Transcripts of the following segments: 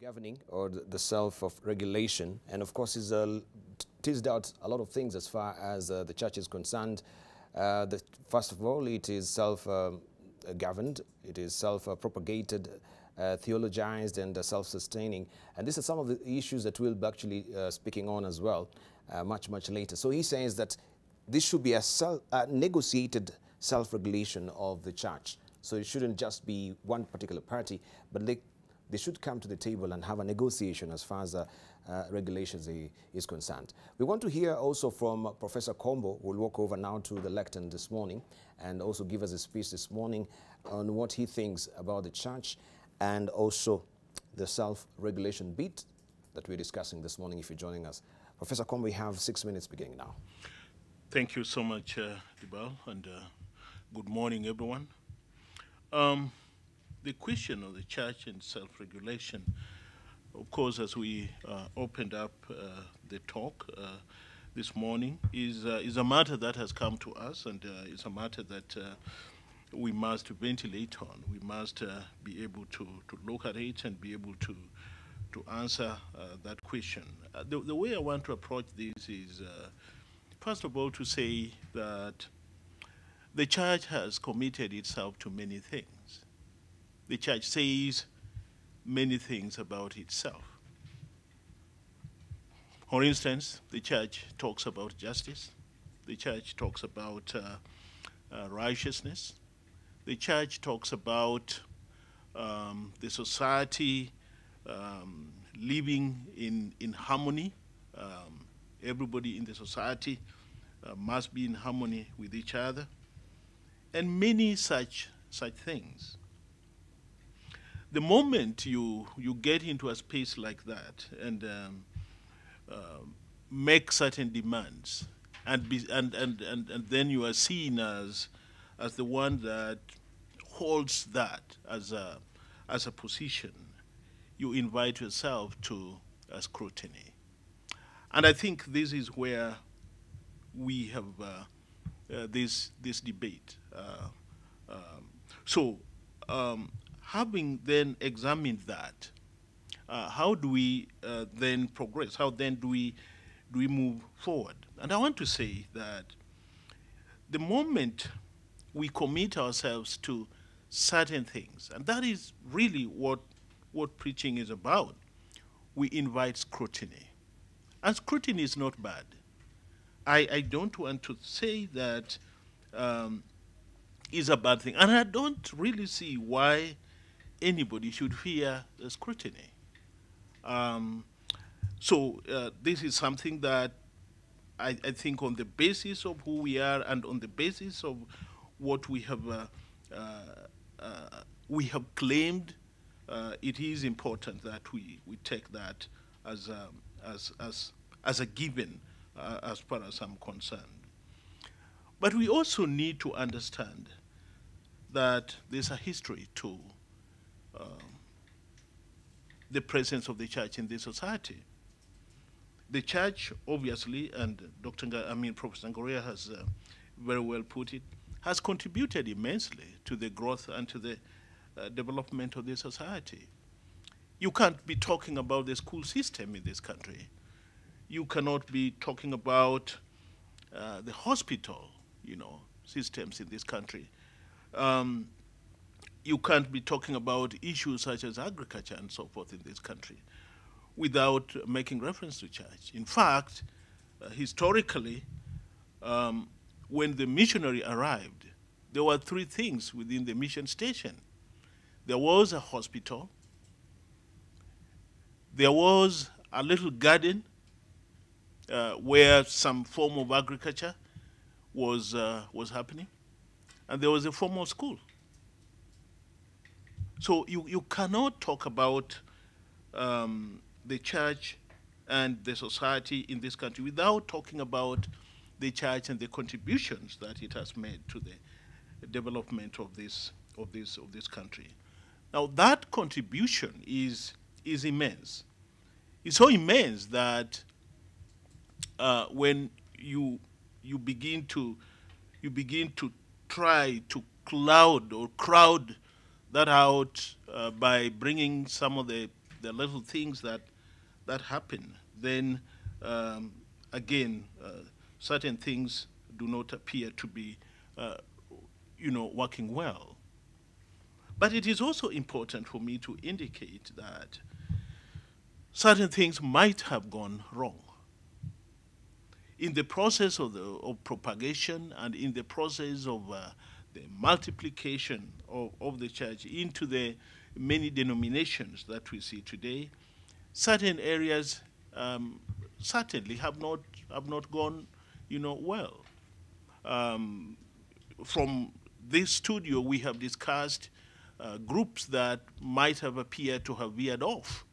governing or the self of regulation, and of course is teased out a lot of things as far as the church is concerned. First of all, it is self-governed, it is self-propagated, theologized, and self-sustaining. And these are some of the issues that we'll be actually speaking on as well much later. So he says that this should be a negotiated self-regulation of the church. So it shouldn't just be one particular party, but they should come to the table and have a negotiation as far as regulations is concerned. We want to hear also from Professor Kombo, who will walk over now to the lectern this morning and also give us a speech this morning on what he thinks about the church and also the self-regulation bit that we're discussing this morning if you're joining us. Professor Kombo, we have 6 minutes beginning now. Thank you so much, Debarl, and good morning, everyone. The question of the church and self-regulation, of course, as we opened up the talk this morning, is a matter that has come to us, and it's a matter that we must ventilate on. We must be able to look at it and be able to answer that question. The way I want to approach this is, first of all, to say that the church has committed itself to many things. The church says many things about itself. For instance, the church talks about justice. The church talks about righteousness. The church talks about the society living in harmony. Everybody in the society must be in harmony with each other, and many such things. The moment you get into a space like that and make certain demands, and then you are seen as the one that holds that as a position, you invite yourself to a scrutiny. And I think this is where we have this debate. Having then examined that, how do we then progress? How then do we move forward? And I want to say that the moment we commit ourselves to certain things, and that is really what preaching is about, we invite scrutiny. And scrutiny is not bad. I don't want to say that is a bad thing. And I don't really see why anybody should fear scrutiny. This is something that I think on the basis of who we are and on the basis of what we have claimed, it is important that we take that as a given as far as I'm concerned. But we also need to understand that there's a history to the presence of the church in this society. The church, obviously, and Professor Ngoria has very well put it, has contributed immensely to the growth and to the development of the society. You can't be talking about the school system in this country. You cannot be talking about the hospital, systems in this country. You can't be talking about issues such as agriculture and so forth in this country without making reference to church. In fact, historically, when the missionary arrived, there were three things within the mission station. There was a hospital, there was a little garden where some form of agriculture was happening, and there was a formal school. So you cannot talk about the church and the society in this country without talking about the church and the contributions that it has made to the development of this country. Now that contribution is immense. It's so immense that when you begin to try to crowd that out by bringing some of the there are little things that happen, then again, certain things do not appear to be, working well. But it is also important for me to indicate that certain things might have gone wrong. In the process of propagation and in the process of the multiplication of the church into the many denominations that we see today, certain areas certainly have not gone, well. From this studio, we have discussed groups that might have appeared to have veered off,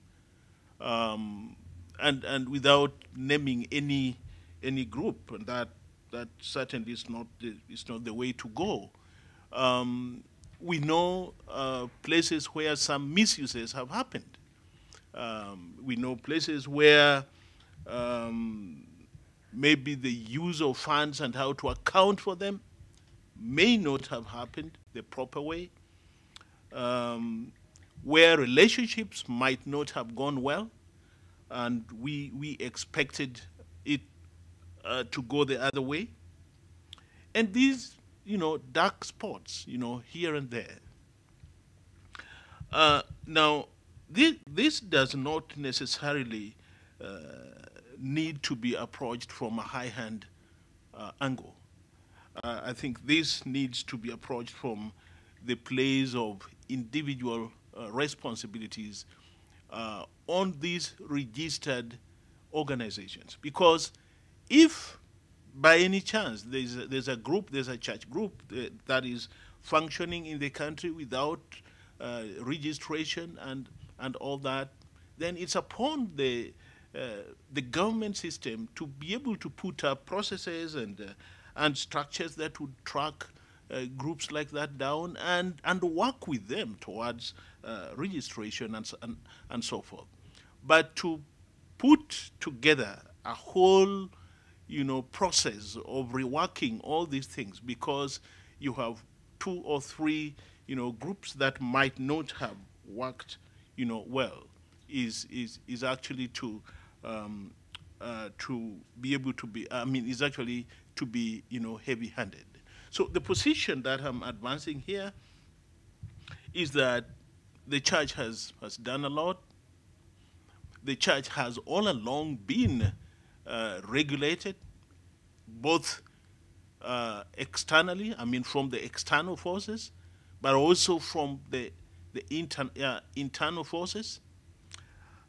and without naming any group, and that certainly is not the way to go. We know places where some misuses have happened. We know places where maybe the use of funds and how to account for them may not have happened the proper way, where relationships might not have gone well, and we expected it to go the other way. And these, dark spots, here and there. Now, this does not necessarily need to be approached from a high-hand angle. I think this needs to be approached from the place of individual responsibilities on these registered organizations. Because if by any chance there's a group, there's a church group that is functioning in the country without registration and all that, then it's upon the government system to be able to put up processes and structures that would track groups like that down and work with them towards registration and so forth. But to put together a whole process of reworking all these things because you have 2 or 3 groups that might not have worked well is actually to be able to be, is actually to be, heavy-handed. So the position that I'm advancing here is that the church has done a lot. The church has all along been regulated, both externally, from the external forces, but also from the internal forces.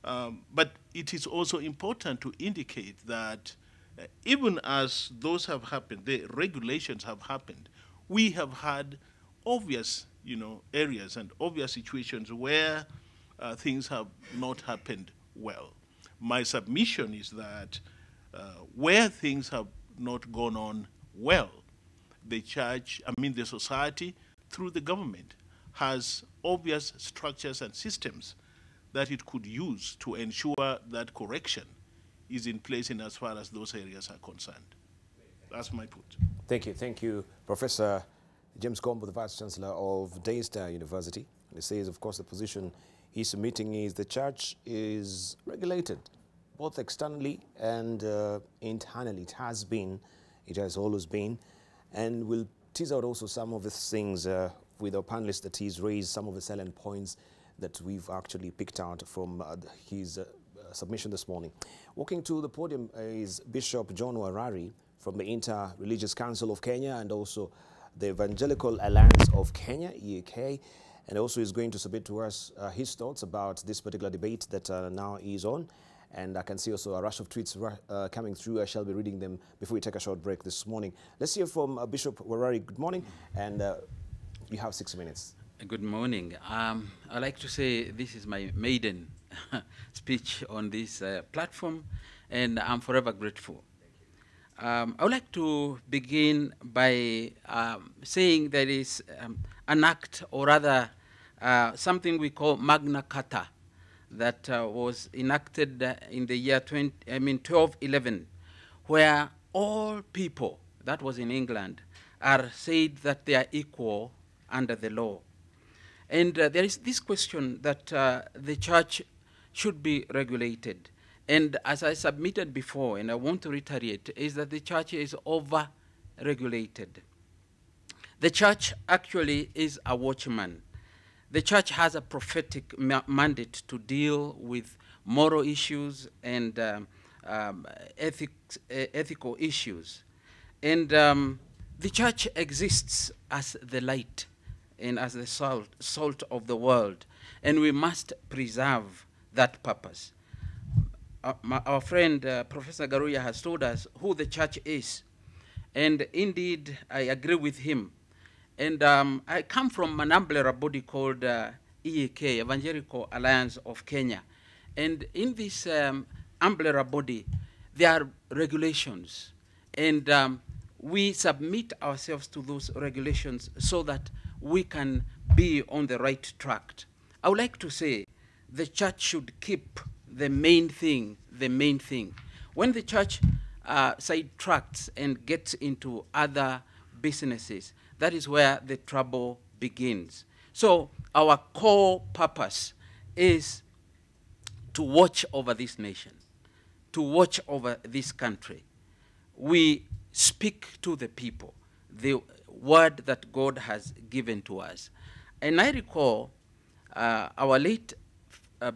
But it is also important to indicate that even as those have happened, the regulations have happened, we have had obvious, areas and obvious situations where things have not happened well. My submission is that where things have not gone on well, the church, the society, through the government, has obvious structures and systems that it could use to ensure that correction is in place in as far as those areas are concerned. That's my put. Thank you. Thank you, Professor James Kombo, the Vice-Chancellor of Daystar University. He says, of course, the position he's submitting is the church is regulated, both externally and internally. It has always been, and we'll tease out also some of the things with our panelists that he's raised, some of the salient points that we've actually picked out from his submission this morning. Walking to the podium is Bishop John Warari from the Inter-Religious Council of Kenya and also the Evangelical Alliance of Kenya, EAK, and also is going to submit to us his thoughts about this particular debate that now is on. And I can see also a rush of tweets coming through. I shall be reading them before we take a short break this morning. Let's hear from Bishop Warari. Good morning, and you have 6 minutes. Good morning. I'd like to say this is my maiden speech on this platform, and I'm forever grateful. I would like to begin by saying there is an act, or rather something we call Magna Carta, that was enacted in the year 1211, where all people, that was in England, are said that they are equal under the law. And there is this question that the church should be regulated. And as I submitted before, and I want to reiterate, is that the church is over-regulated. The church actually is a watchman. The church has a prophetic mandate to deal with moral issues and ethical issues. And the church exists as the light and as the salt of the world, and we must preserve that purpose. Our friend Professor Garuya has told us who the church is, and indeed I agree with him. And I come from an umbrella body called EAK, Evangelical Alliance of Kenya. And in this umbrella body, there are regulations. And we submit ourselves to those regulations so that we can be on the right track. I would like to say the church should keep the main thing, the main thing. When the church sidetracks and gets into other businesses, that is where the trouble begins. So our core purpose is to watch over this nation, to watch over this country. We speak to the people, the word that God has given to us. And I recall our late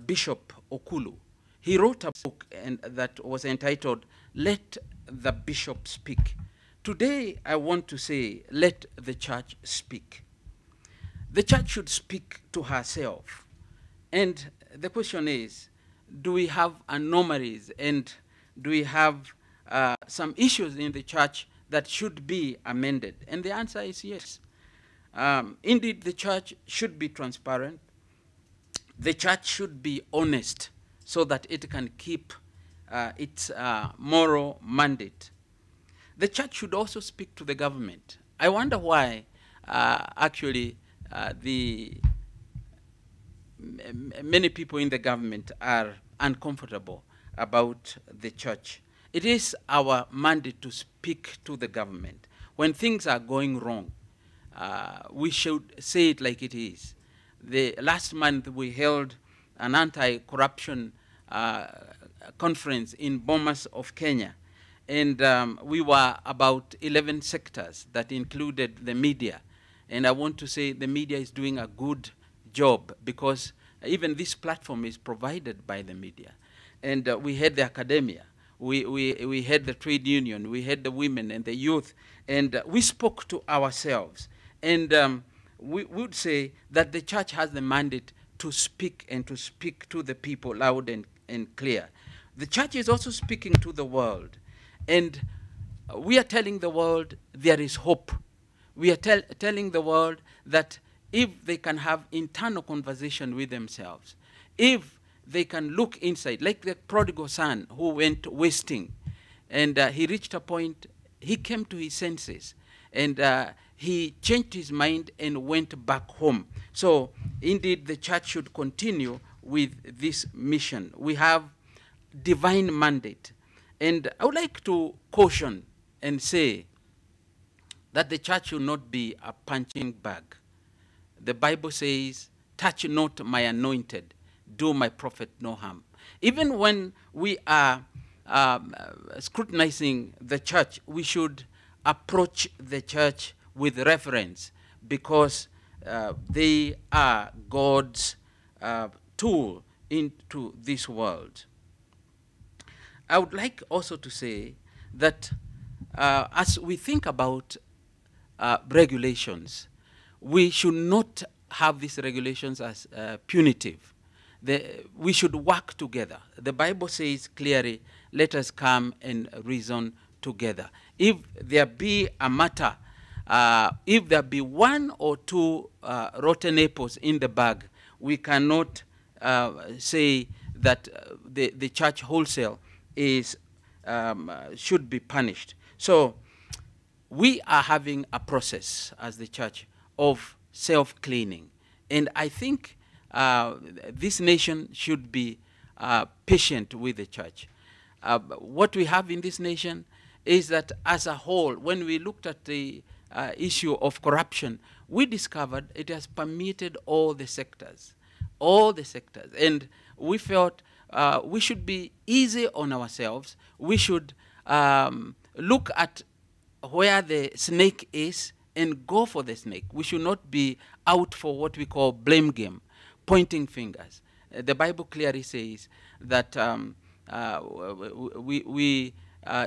Bishop Okulu, he wrote a book that was entitled, Let the Bishop Speak. Today, I want to say, let the church speak. The church should speak to herself. And the question is, do we have anomalies and do we have some issues in the church that should be amended? And the answer is yes. Indeed, the church should be transparent. The church should be honest so that it can keep its moral mandate. The church should also speak to the government. I wonder why many people in the government are uncomfortable about the church. It is our mandate to speak to the government. When things are going wrong, we should say it like it is. Last month we held an anti-corruption conference in Bomas of Kenya. And we were about 11 sectors that included the media. And I want to say the media is doing a good job because even this platform is provided by the media. And we had the academia, we had the trade union, we had the women and the youth, and we spoke to ourselves. And we would say that the church has the mandate to speak and to speak to the people loud and clear. The church is also speaking to the world. And we are telling the world there is hope. We are telling the world that if they can have internal conversation with themselves, if they can look inside, like the prodigal son who went wasting, and he reached a point, he came to his senses, and he changed his mind and went back home. So indeed, the church should continue with this mission. We have divine mandate. And I would like to caution and say that the church should not be a punching bag. The Bible says, touch not my anointed, do my prophet no harm. Even when we are scrutinizing the church, we should approach the church with reverence because they are God's tool into this world. I would like also to say that as we think about regulations, we should not have these regulations as punitive. We should work together. The Bible says clearly, let us come and reason together. If there be a matter, if there be one or two rotten apples in the bag, we cannot say that the church wholesale should be punished. So we are having a process as the church of self-cleaning. And I think this nation should be patient with the church. What we have in this nation is that as a whole, when we looked at the issue of corruption, we discovered it has permeated all the sectors. And we felt we should be easy on ourselves. We should look at where the snake is and go for the snake. We should not be out for what we call blame game, pointing fingers. The Bible clearly says that we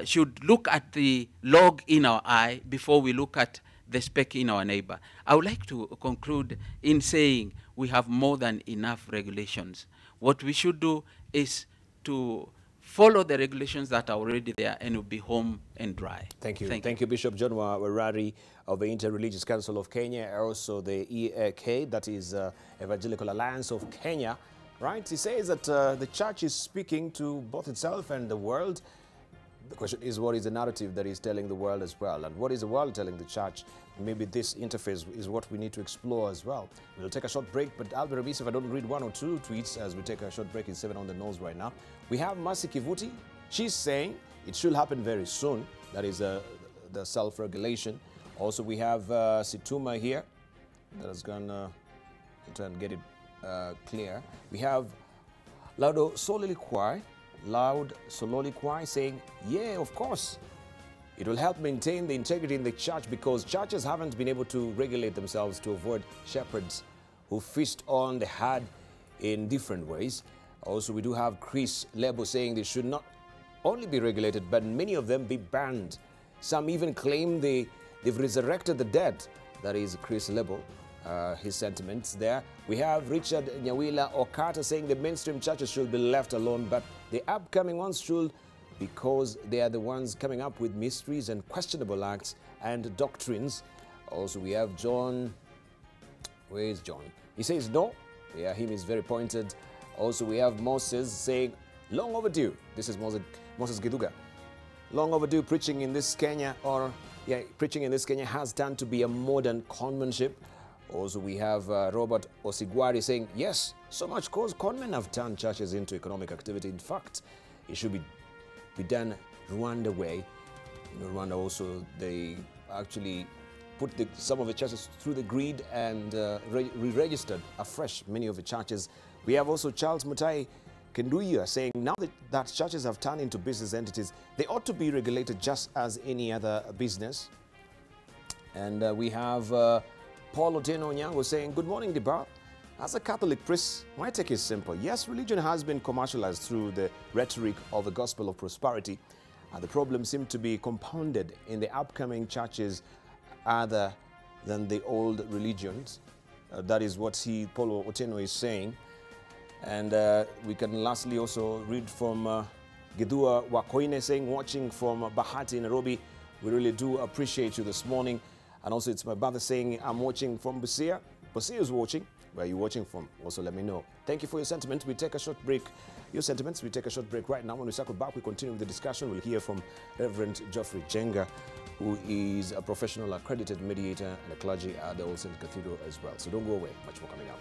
should look at the log in our eye before we look at the speck in our neighbor. I would like to conclude in saying we have more than enough regulations. What we should do is to follow the regulations that are already there and will be home and dry. Thank you. Thank you, Bishop John Warari of the Inter-Religious Council of Kenya, also the EAK, that is Evangelical Alliance of Kenya, right? He says that the church is speaking to both itself and the world. The question is, what is the narrative that is telling the world as well? And what is the world telling the church? Maybe this interface is what we need to explore as well. We'll take a short break, but I'll be remiss if I don't read one or two tweets as we take a short break. It's 7 on the nose right now. We have Mercy Kivuti. She's saying it should happen very soon. That is the self-regulation. Also, we have Situma here. That is going to try and get it clear. We have Laudo Soliliquai. Loud Sololiquai saying, yeah, of course, it will help maintain the integrity in the church because churches haven't been able to regulate themselves to avoid shepherds who feast on the herd in different ways. Also, we do have Chris Lebo saying they should not only be regulated, but many of them be banned. Some even claim they've resurrected the dead. That is Chris Lebo. His sentiments there. We have Richard Nyawila Okata saying the mainstream churches should be left alone, but the upcoming ones should, because they are the ones coming up with mysteries and questionable acts and doctrines. Also, we have John. Where is John? He says no. Yeah, him is very pointed. Also, we have Moses saying, long overdue. This is Moses Giduga. Long overdue preaching in this Kenya, preaching in this Kenya has turned to be a modern conmanship. Also, we have Robert Osigwari saying, yes, so much cause conmen have turned churches into economic activity. In fact, it should be done Rwanda way. In Rwanda also, they actually put some of the churches through the grid and re-registered afresh many of the churches. We have also Charles Mutai Kenduya saying, now that churches have turned into business entities, they ought to be regulated just as any other business. And we have Paul Oteno Onyango saying, good morning, Debarl. As a Catholic priest, my take is simple. Yes, religion has been commercialized through the rhetoric of the gospel of prosperity, and the problem seems to be compounded in the upcoming churches other than the old religions. That is what Paul Oteno is saying. And we can lastly also read from Gidua Wakoine saying, watching from Bahati, Nairobi, we really do appreciate you this morning. And also it's my brother saying, I'm watching from Busia. Busia is watching. Where are you watching from? Also let me know. Thank you for your sentiment. We take a short break. Your sentiments, we take a short break right now. When we circle back, we continue with the discussion. We'll hear from Reverend Geoffrey Jenga, who is a professional accredited mediator and a clergy at the All Saints Cathedral as well. So don't go away. Much more coming up.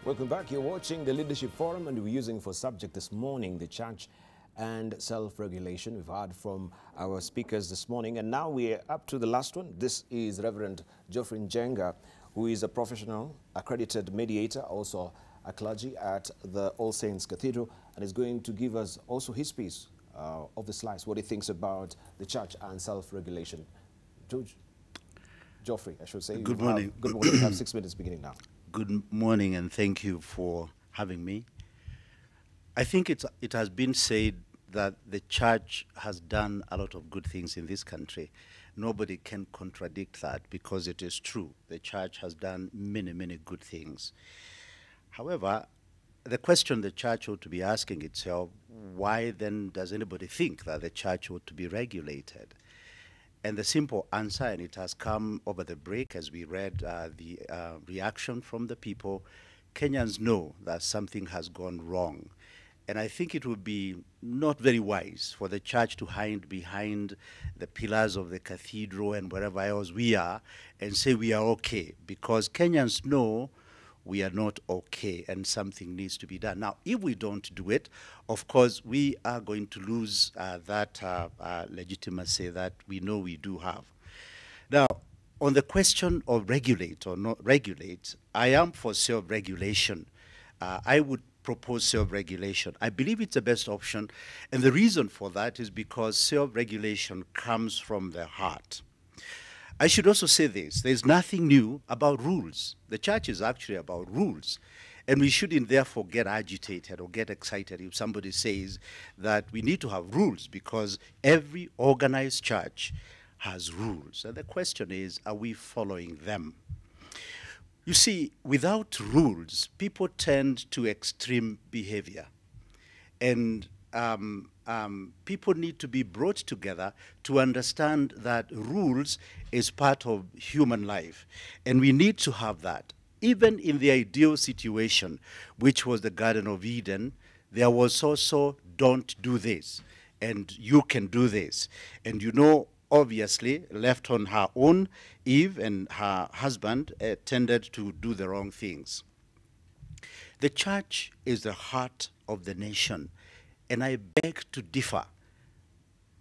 Welcome back. You're watching the Leadership Forum, and we're using for subject this morning the church and self-regulation. We've heard from our speakers this morning, and now we're up to the last one. This is Reverend Geoffrey Njenga, who is a professional accredited mediator, also a clergy at the All Saints Cathedral, and is going to give us also his piece of the slice, what he thinks about the church and self-regulation. Geoffrey, I should say. Good morning. Good morning. You have 6 minutes beginning now. Good morning, and thank you for having me. I think it has been said that the church has done a lot of good things in this country. Nobody can contradict that because it is true. The church has done many, many good things. However, the question the church ought to be asking itself, why then does anybody think that the church ought to be regulated? And the simple answer, and it has come over the break as we read the reaction from the people, Kenyans know that something has gone wrong. And I think it would be not very wise for the church to hide behind the pillars of the cathedral and wherever else we are and say we are okay, because Kenyans know we are not okay and something needs to be done. Now, if we don't do it, of course, we are going to lose that legitimacy that we know we do have. Now, on the question of regulate or not regulate, I am for self-regulation. I would propose self-regulation. I believe it's the best option, and the reason for that is because self-regulation comes from the heart. I should also say this, there's nothing new about rules. The church is actually about rules. And we shouldn't therefore get agitated or get excited if somebody says that we need to have rules, because every organized church has rules. And the question is, are we following them? You see, without rules, people tend to extreme behavior. And people need to be brought together to understand that rules is part of human life. And we need to have that. Even in the ideal situation, which was the Garden of Eden, there was also, don't do this, and you can do this. And you know, obviously, left on her own, Eve and her husband tended to do the wrong things. The church is the heart of the nation. And I beg to differ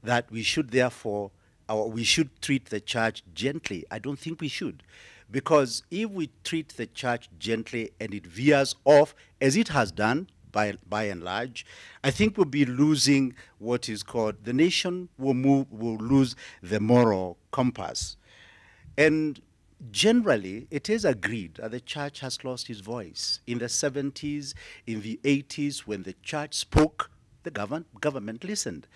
that we should therefore, or we should treat the church gently. I don't think we should. Because if we treat the church gently and it veers off, as it has done by and large, I think we'll be losing what is called, the nation will lose the moral compass. And generally, it is agreed that the church has lost its voice. In the 70s, in the 80s, when the church spoke, the government listened.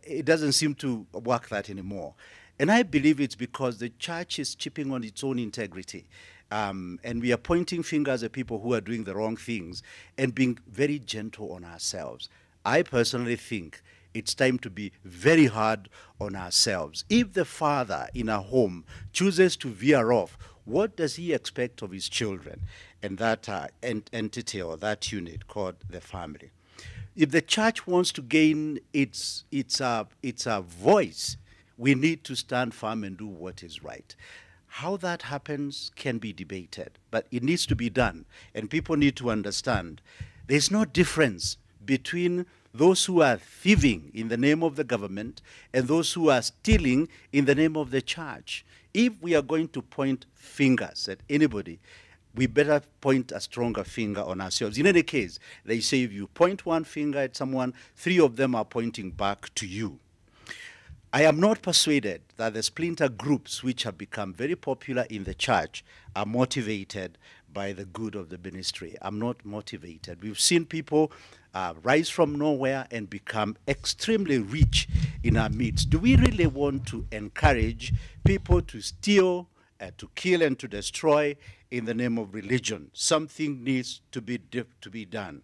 It doesn't seem to work that anymore. And I believe it's because the church is chipping on its own integrity. And we are pointing fingers at people who are doing the wrong things and being very gentle on ourselves. I personally think it's time to be very hard on ourselves. If the father in a home chooses to veer off, what does he expect of his children and that entity or that unit called the family? If the church wants to gain its voice, we need to stand firm and do what is right. How that happens can be debated, but it needs to be done. And people need to understand there's no difference between those who are thieving in the name of the government and those who are stealing in the name of the church. If we are going to point fingers at anybody, we better point a stronger finger on ourselves. In any case, they say if you point one finger at someone, 3 of them are pointing back to you. I am not persuaded that the splinter groups which have become very popular in the church are motivated by the good of the ministry. I'm not motivated. We've seen people rise from nowhere and become extremely rich in our midst. Do we really want to encourage people to steal, to kill and to destroy in the name of religion? Something needs to be done.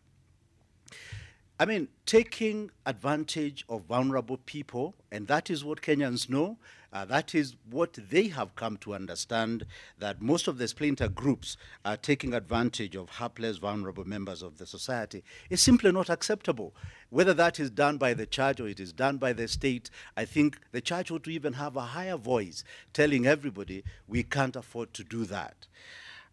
I mean, taking advantage of vulnerable people, and that is what Kenyans know, that is what they have come to understand, that most of the splinter groups are taking advantage of helpless, vulnerable members of the society. It's simply not acceptable. Whether that is done by the church or it is done by the state, I think the church ought to even have a higher voice telling everybody we can't afford to do that.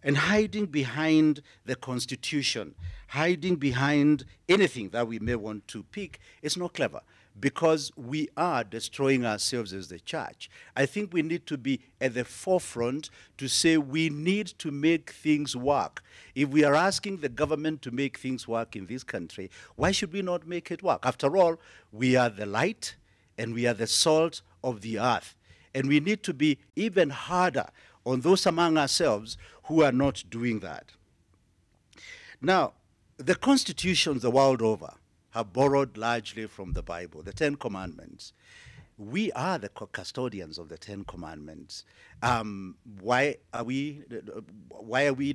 And hiding behind the Constitution, hiding behind anything that we may want to pick is not clever, because we are destroying ourselves as the church. I think we need to be at the forefront to say we need to make things work. If we are asking the government to make things work in this country, why should we not make it work? After all, we are the light and we are the salt of the earth. And we need to be even harder on those among ourselves who are not doing that. Now, the constitutions the world over have borrowed largely from the Bible, the Ten Commandments. We are the custodians of the Ten Commandments. Why are we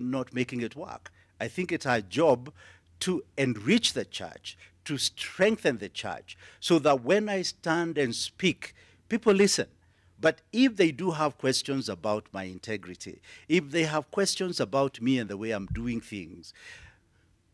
not making it work? I think it's our job to enrich the church, to strengthen the church, so that when I stand and speak, people listen. But if they do have questions about my integrity, if they have questions about me and the way I'm doing things,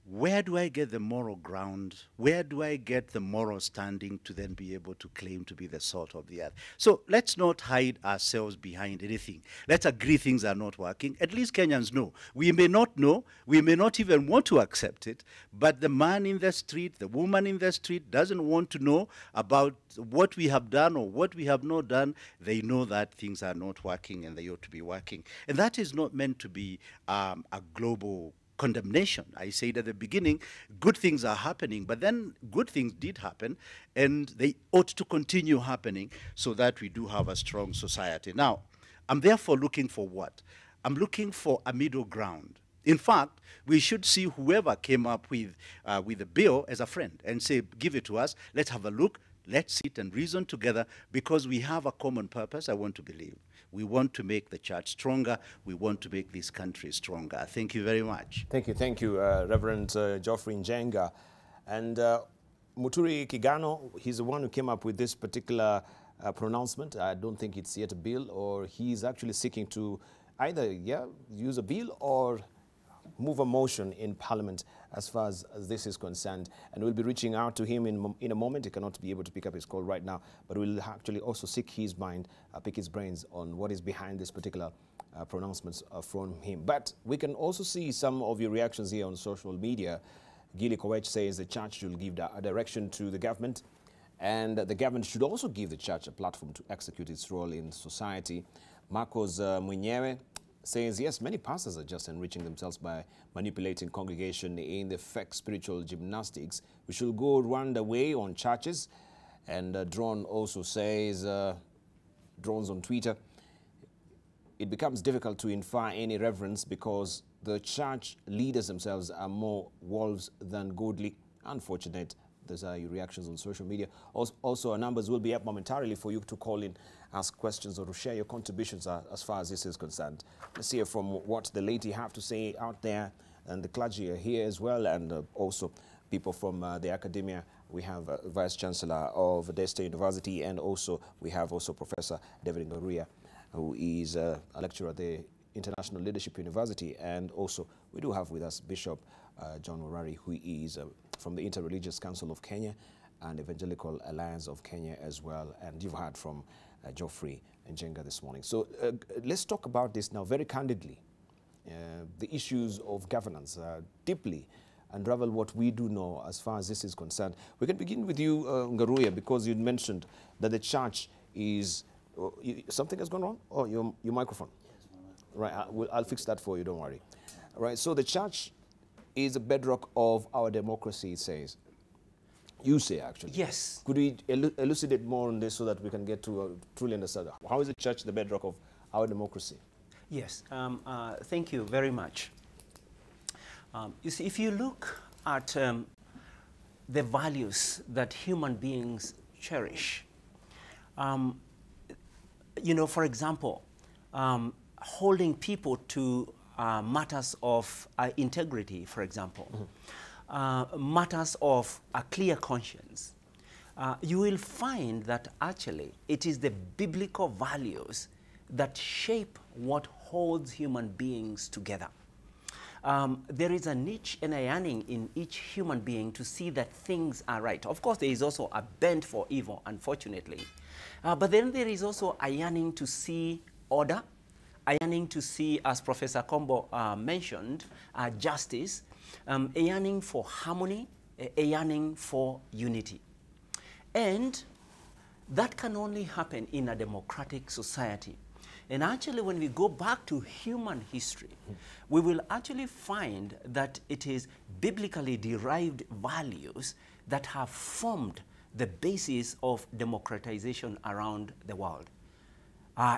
where do I get the moral ground? Where do I get the moral standing to then be able to claim to be the salt of the earth? So let's not hide ourselves behind anything. Let's agree things are not working. At least Kenyans know. We may not know, we may not even want to accept it, but the man in the street, the woman in the street doesn't want to know about what we have done or what we have not done. They know that things are not working and they ought to be working. And that is not meant to be a global condemnation. I said at the beginning, good things are happening, but then good things did happen, and they ought to continue happening so that we do have a strong society. Now, I'm therefore looking for what? I'm looking for a middle ground. In fact, we should see whoever came up with a bill as a friend and say, give it to us, let's have a look, let's sit and reason together, because we have a common purpose, I want to believe. We want to make the church stronger. We want to make this country stronger. Thank you very much. Thank you, Reverend Geoffrey Njenga. And Muturi Kigano, he's the one who came up with this particular pronouncement. I don't think it's yet a bill, or he's actually seeking to either use a bill or move a motion in Parliament as far as this is concerned. And we'll be reaching out to him in a moment. He cannot be able to pick up his call right now, but we'll actually also seek his mind, pick his brains on what is behind this particular pronouncements from him. But we can also see some of your reactions here on social media. Gili Kowech says the church should give a direction to the government, and the government should also give the church a platform to execute its role in society. Marcos Mwenyewe says, yes, many pastors are just enriching themselves by manipulating congregation in the fake spiritual gymnastics. We should go run away on churches. And Drone also says, Drones on Twitter, it becomes difficult to infer any reverence because the church leaders themselves are more wolves than godly. Unfortunate. Those are your reactions on social media. Also, our numbers will be up momentarily for you to call in, ask questions, or to share your contributions as far as this is concerned. Let's hear from what the lady have to say out there, and the clergy are here as well, and also people from the academia. We have Vice Chancellor of Day State University, and also we have also Professor David Ngaruya, who is a lecturer at the International Leadership University, and also we do have with us Bishop John Murari, who is from the Interreligious Council of Kenya and Evangelical Alliance of Kenya as well. And you've heard from Geoffrey Njenga this morning. So let's talk about this now very candidly. The issues of governance deeply, unravel what we do know as far as this is concerned. We can begin with you, Ngaruya, because you mentioned that the church is... something has gone wrong? Oh, your microphone. Right, I'll fix that for you, don't worry. Right, so the church is a bedrock of our democracy, it says. You say, actually. Yes. Could we elucidate more on this so that we can get to truly understand? How is the church the bedrock of our democracy? Yes, thank you very much. You see, if you look at the values that human beings cherish, you know, for example, holding people to matters of integrity, for example, matters of a clear conscience, you will find that actually it is the biblical values that shape what holds human beings together. There is a niche and a yearning in each human being to see that things are right. Of course, there is also a bent for evil, unfortunately. But then there is also a yearning to see order a yearning to see, as Professor Kombo mentioned, justice, a yearning for harmony, a yearning for unity. And that can only happen in a democratic society. And actually, when we go back to human history, we will actually find that it is biblically derived values that have formed the basis of democratization around the world.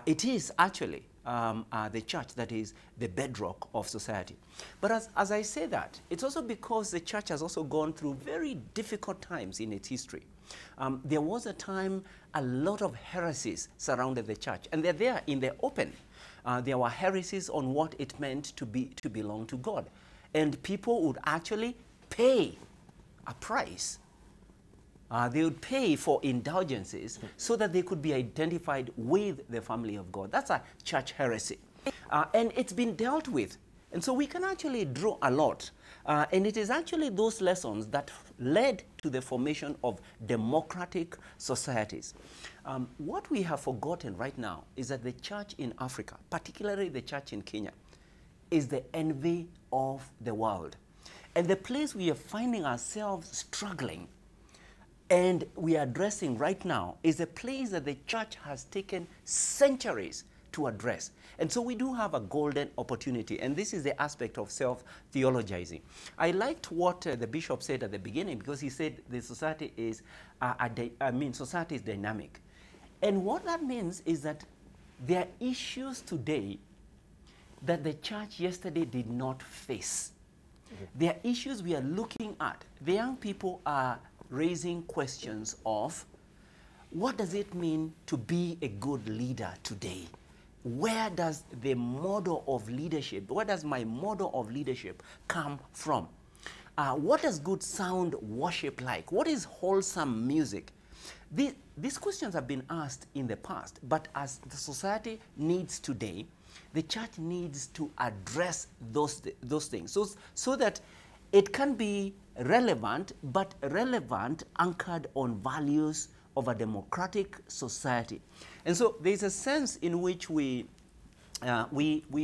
It is actually the church that is the bedrock of society. But as I say that, it's also because the church has also gone through very difficult times in its history. There was a time a lot of heresies surrounded the church, and they're there in the open. There were heresies on what it meant to belong to God. And people would actually pay a price. They would pay for indulgences so that they could be identified with the family of God. That's a church heresy. And it's been dealt with. And so we can actually draw a lot. And it is actually those lessons that led to the formation of democratic societies. What we have forgotten right now is that the church in Africa, particularly the church in Kenya, is the envy of the world. And the place we are finding ourselves struggling and we are addressing right now is a place that the church has taken centuries to address. And so we do have a golden opportunity, and this is the aspect of self-theologizing. I liked what the bishop said at the beginning, because he said the society is, society is dynamic. And what that means is that there are issues today that the church yesterday did not face. There are issues we are looking at. The young people are raising questions of what does it mean to be a good leader today? Where does the model of leadership, where does my model of leadership come from? What does good sound worship like? What is wholesome music? These questions have been asked in the past, but as the society needs today, the church needs to address those things so that it can be relevant, but relevant anchored on values of a democratic society. And so there's a sense in which we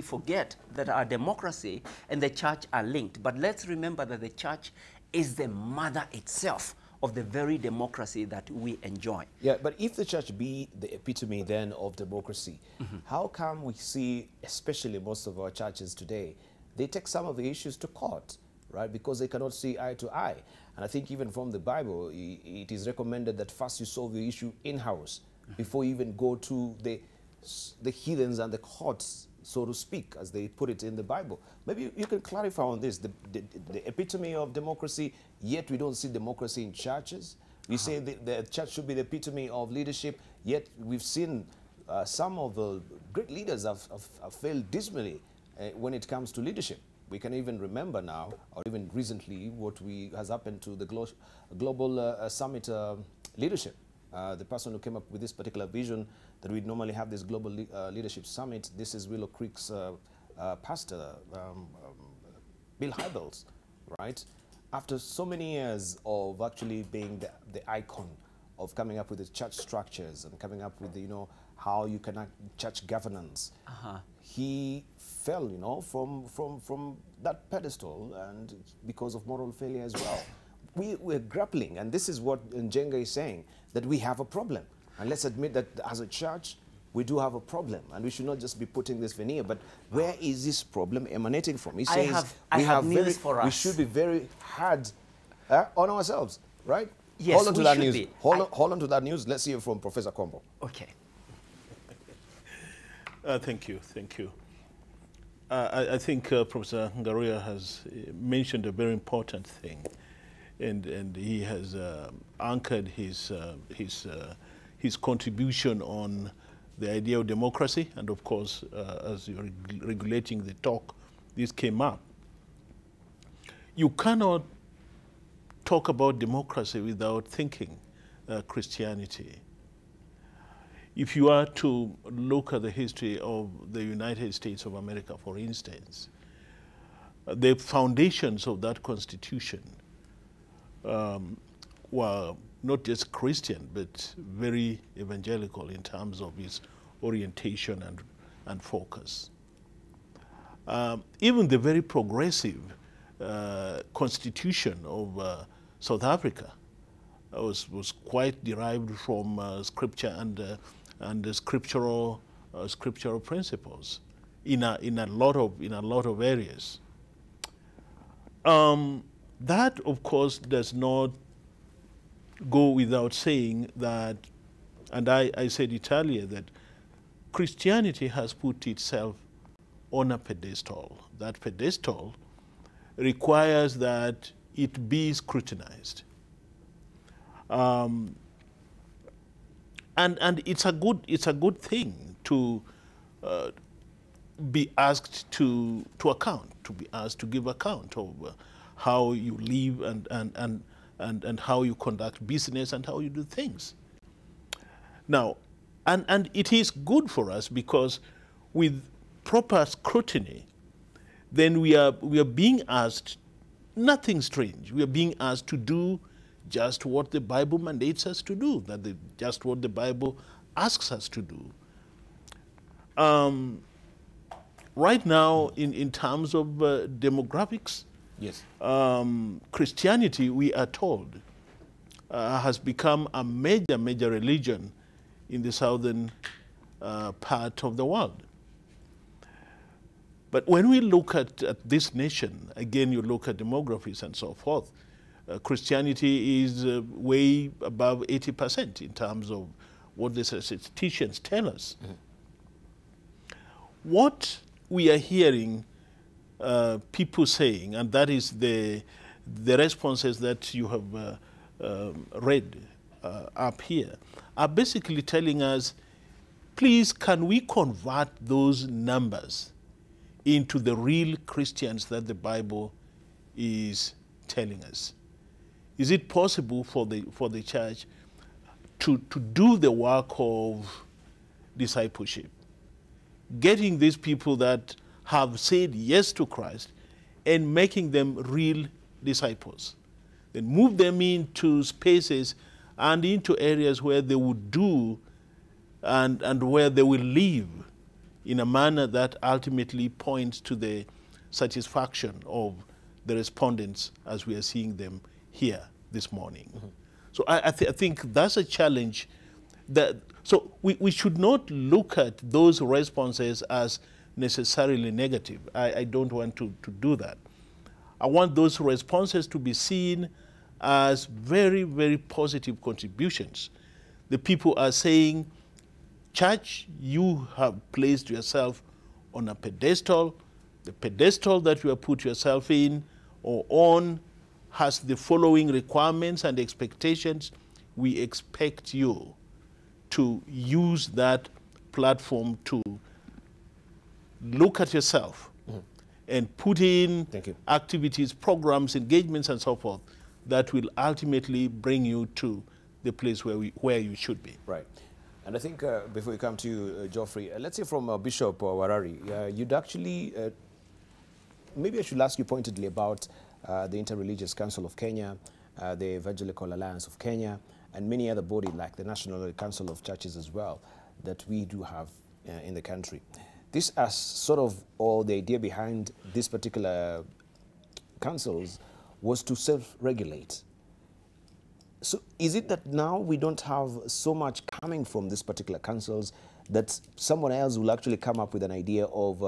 forget that our democracy and the church are linked. But let's remember that the church is the mother itself of the very democracy that we enjoy. Yeah, but if the church be the epitome then of democracy, how come we see, especially most of our churches today, they take some of the issues to court, right? Because they cannot see eye to eye. And I think even from the Bible, it is recommended that first you solve the issue in-house before you even go to the heathens and the courts, so to speak, as they put it in the Bible. Maybe you can clarify on this, the epitome of democracy, yet we don't see democracy in churches. We say the church should be the epitome of leadership, yet we've seen some of the great leaders have failed dismally when it comes to leadership. We can even remember now, or even recently, what has happened to the global summit leadership. The person who came up with this particular vision that we normally have this global leadership summit, this is Willow Creek's pastor, Bill Hybels, right? After so many years of actually being the icon of coming up with the church structures and coming up with the, how you can church governance, he fell, from that pedestal, and because of moral failure as well. We're grappling, and this is what Njenga is saying, that we have a problem. And let's admit that as a church, we do have a problem, and we should not just be putting this veneer, but where is this problem emanating from? He says I have news for us. we should be very hard on ourselves, right? Yes, hold on to that news. be. Hold on to that news. Let's hear from Professor Kombo. Okay. Thank you. I think Professor Ngaruya has mentioned a very important thing, and he has anchored his contribution on the idea of democracy, and of course, as you're regulating the talk, this came up. You cannot talk about democracy without thinking Christianity. If you are to look at the history of the United States of America, for instance, the foundations of that Constitution were not just Christian, but very evangelical in terms of its orientation and focus. Even the very progressive constitution of South Africa was quite derived from scripture and the scriptural principles in a lot of areas. That, of course, does not go without saying that, and I said it earlier, that Christianity has put itself on a pedestal. That pedestal requires that it be scrutinized. And it's a good thing to be asked to account, to be asked to give account of how you live and how you conduct business and how you do things. Now, and it is good for us because with proper scrutiny, then we are being asked nothing strange. We are being asked to do just what the Bible mandates us to do, just what the Bible asks us to do. Right now, in terms of demographics, yes, Christianity, we are told, has become a major religion in the southern part of the world. But when we look at this nation, again, you look at demographies and so forth, Christianity is way above 80% in terms of what the statisticians tell us. Mm-hmm. What we are hearing people saying, and that is the responses that you have read up here, are basically telling us, please, can we convert those numbers into the real Christians that the Bible is telling us? Is it possible for the church to do the work of discipleship, getting these people that have said yes to Christ and making them real disciples, then move them into spaces and into areas where they would do and where they will live in a manner that ultimately points to the satisfaction of the respondents as we are seeing them here this morning. Mm-hmm. So I think that's a challenge. So we should not look at those responses as necessarily negative. I don't want to do that. I want those responses to be seen as very positive contributions. The people are saying, church, you have placed yourself on a pedestal. The pedestal that you have put yourself in or on has the following requirements and expectations. We expect you to use that platform to look at yourself and put in activities, programs, engagements, and so forth that will ultimately bring you to the place where you should be. Right. And I think before we come to you, Geoffrey, let's say from Bishop Warari, you'd actually, maybe I should ask you pointedly about the Interreligious Council of Kenya, the Evangelical Alliance of Kenya, and many other bodies like the National Council of Churches as well that we do have in the country. This as sort of all the idea behind this particular councils was to self-regulate. So is it that now we don't have so much coming from these particular councils that someone else will actually come up with an idea of,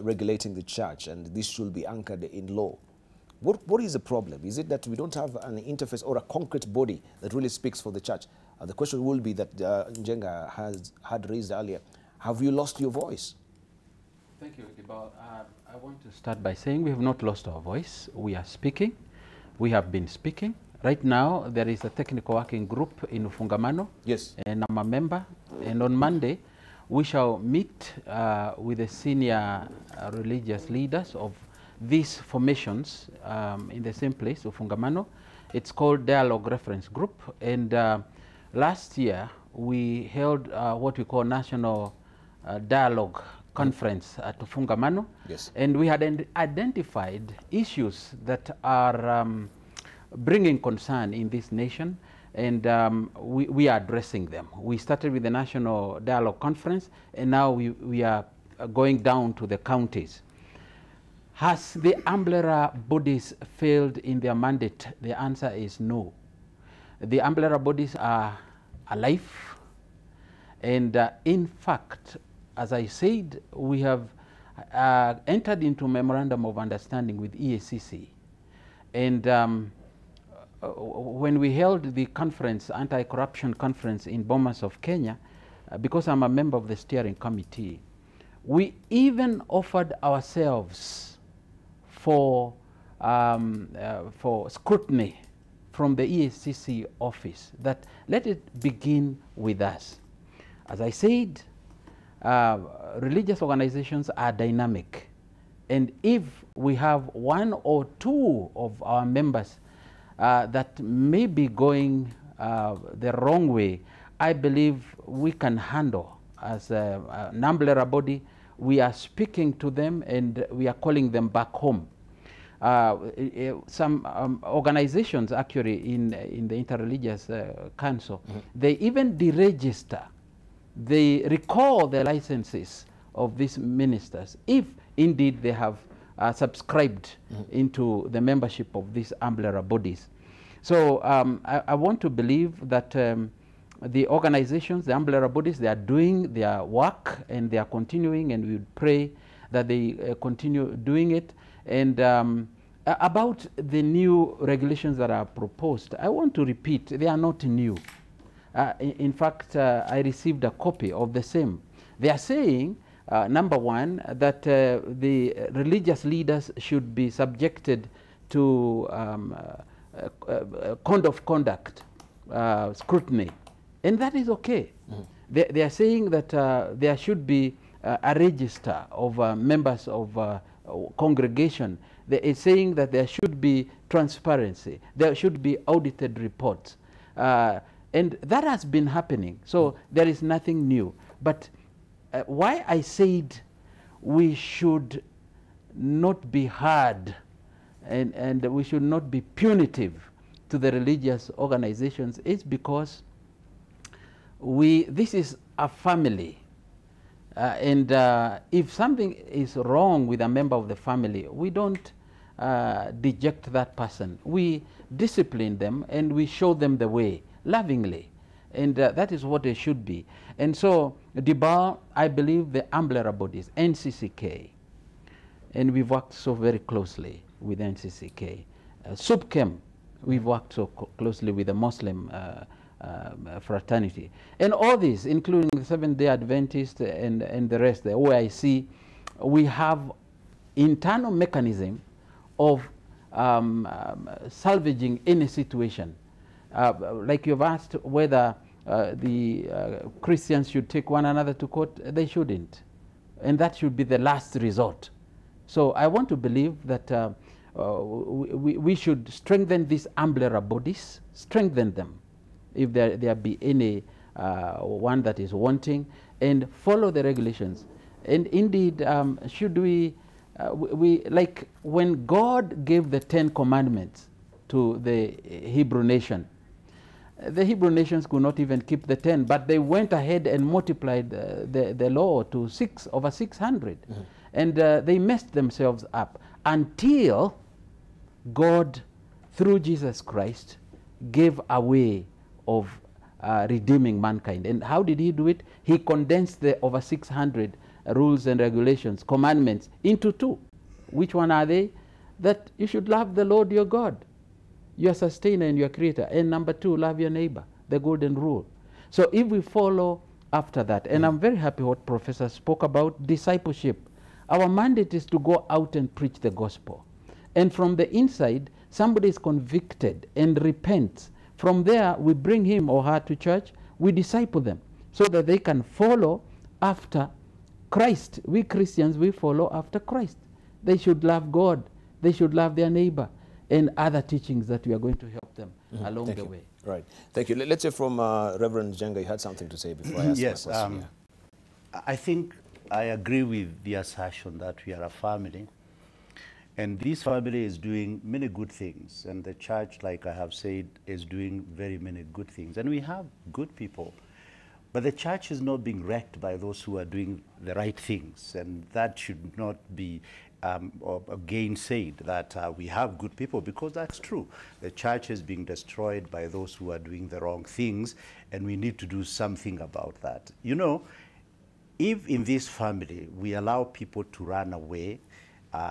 regulating the church, and this should be anchored in law? What is the problem? Is it that we don't have an interface or a concrete body that really speaks for the church? The question will be that Njenga had raised earlier. Have you lost your voice? Thank you, Debarl. I want to start by saying we have not lost our voice. We are speaking. We have been speaking. Right now, there is a technical working group in Ufungamano. Yes. And I'm a member. And on Monday, we shall meet with the senior religious leaders of these formations in the same place, Ufungamano. It's called Dialogue Reference Group. And last year, we held what we call National Dialogue Conference at Ufungamano. Yes. And we had identified issues that are bringing concern in this nation, and we are addressing them. We started with the National Dialogue Conference, and now we are going down to the counties. Has the umbrella bodies failed in their mandate? The answer is no. The umbrella bodies are alive, and in fact, as I said, we have entered into a memorandum of understanding with EACC, and when we held the conference, anti-corruption conference in Bomas of Kenya, because I'm a member of the steering committee, we even offered ourselves for scrutiny from the EACC office, that let it begin with us. As I said, religious organizations are dynamic, and if we have one or two of our members that may be going the wrong way, I believe we can handle as an umbrella body. We are speaking to them and we are calling them back home. Some organizations actually in the Interreligious Council, they even deregister, they recall the licenses of these ministers if indeed they have subscribed into the membership of these umbrella bodies. So I want to believe that the organizations, the umbrella bodies, they are doing their work and they are continuing, and we would pray that they continue doing it. And about the new regulations that are proposed, I want to repeat, they are not new. In fact, I received a copy of the same. They are saying, number one, that the religious leaders should be subjected to code of conduct scrutiny, and that is okay. They are saying that there should be a register of members of congregation. They are saying that there should be transparency. There should be audited reports. And that has been happening. So there is nothing new. But why I said we should not be hard and we should not be punitive to the religious organizations is because this is a family. And if something is wrong with a member of the family, we don't deject that person. We discipline them and we show them the way lovingly. And that is what they should be. And so, Debarl, I believe the umbrella bodies, NCCK, and we've worked so very closely with NCCK. SUPKEM, we've worked so closely with the Muslim fraternity. And all these, including the Seventh-day Adventist and the rest, the OIC, we have internal mechanism of salvaging any situation. Like you've asked whether the Christians should take one another to court, they shouldn't. And that should be the last resort. So I want to believe that we should strengthen these umbrella bodies, strengthen them if there be any one that is wanting, and follow the regulations. And indeed, should we like when God gave the 10 Commandments to the Hebrew nation, the Hebrew nations could not even keep the 10, but they went ahead and multiplied the law to over 600. And they messed themselves up until God, through Jesus Christ, gave a way of redeeming mankind. And how did he do it? He condensed the over 600 rules and regulations, commandments, into 2. Which one are they? That you should love the Lord your God, your sustainer and your creator. And number 2, love your neighbor, the golden rule. So if we follow after that, and I'm very happy what Professor spoke about, discipleship. Our mandate is to go out and preach the gospel. And from the inside, somebody is convicted and repents. From there, we bring him or her to church, we disciple them so that they can follow after Christ. We Christians, we follow after Christ. They should love God. They should love their neighbor, and other teachings that we are going to help them along the way. Right. Thank you. Let's hear from Reverend Jenga. You had something to say before I ask yes, my question. I think I agree with the assertion that we are a family. And this family is doing many good things. And the church, like I have said, is doing very many good things. And we have good people. But the church is not being wrecked by those who are doing the right things, and that should not be gainsaid that we have good people, because that's true. The church is being destroyed by those who are doing the wrong things, and we need to do something about that. You know, if in this family we allow people to run away,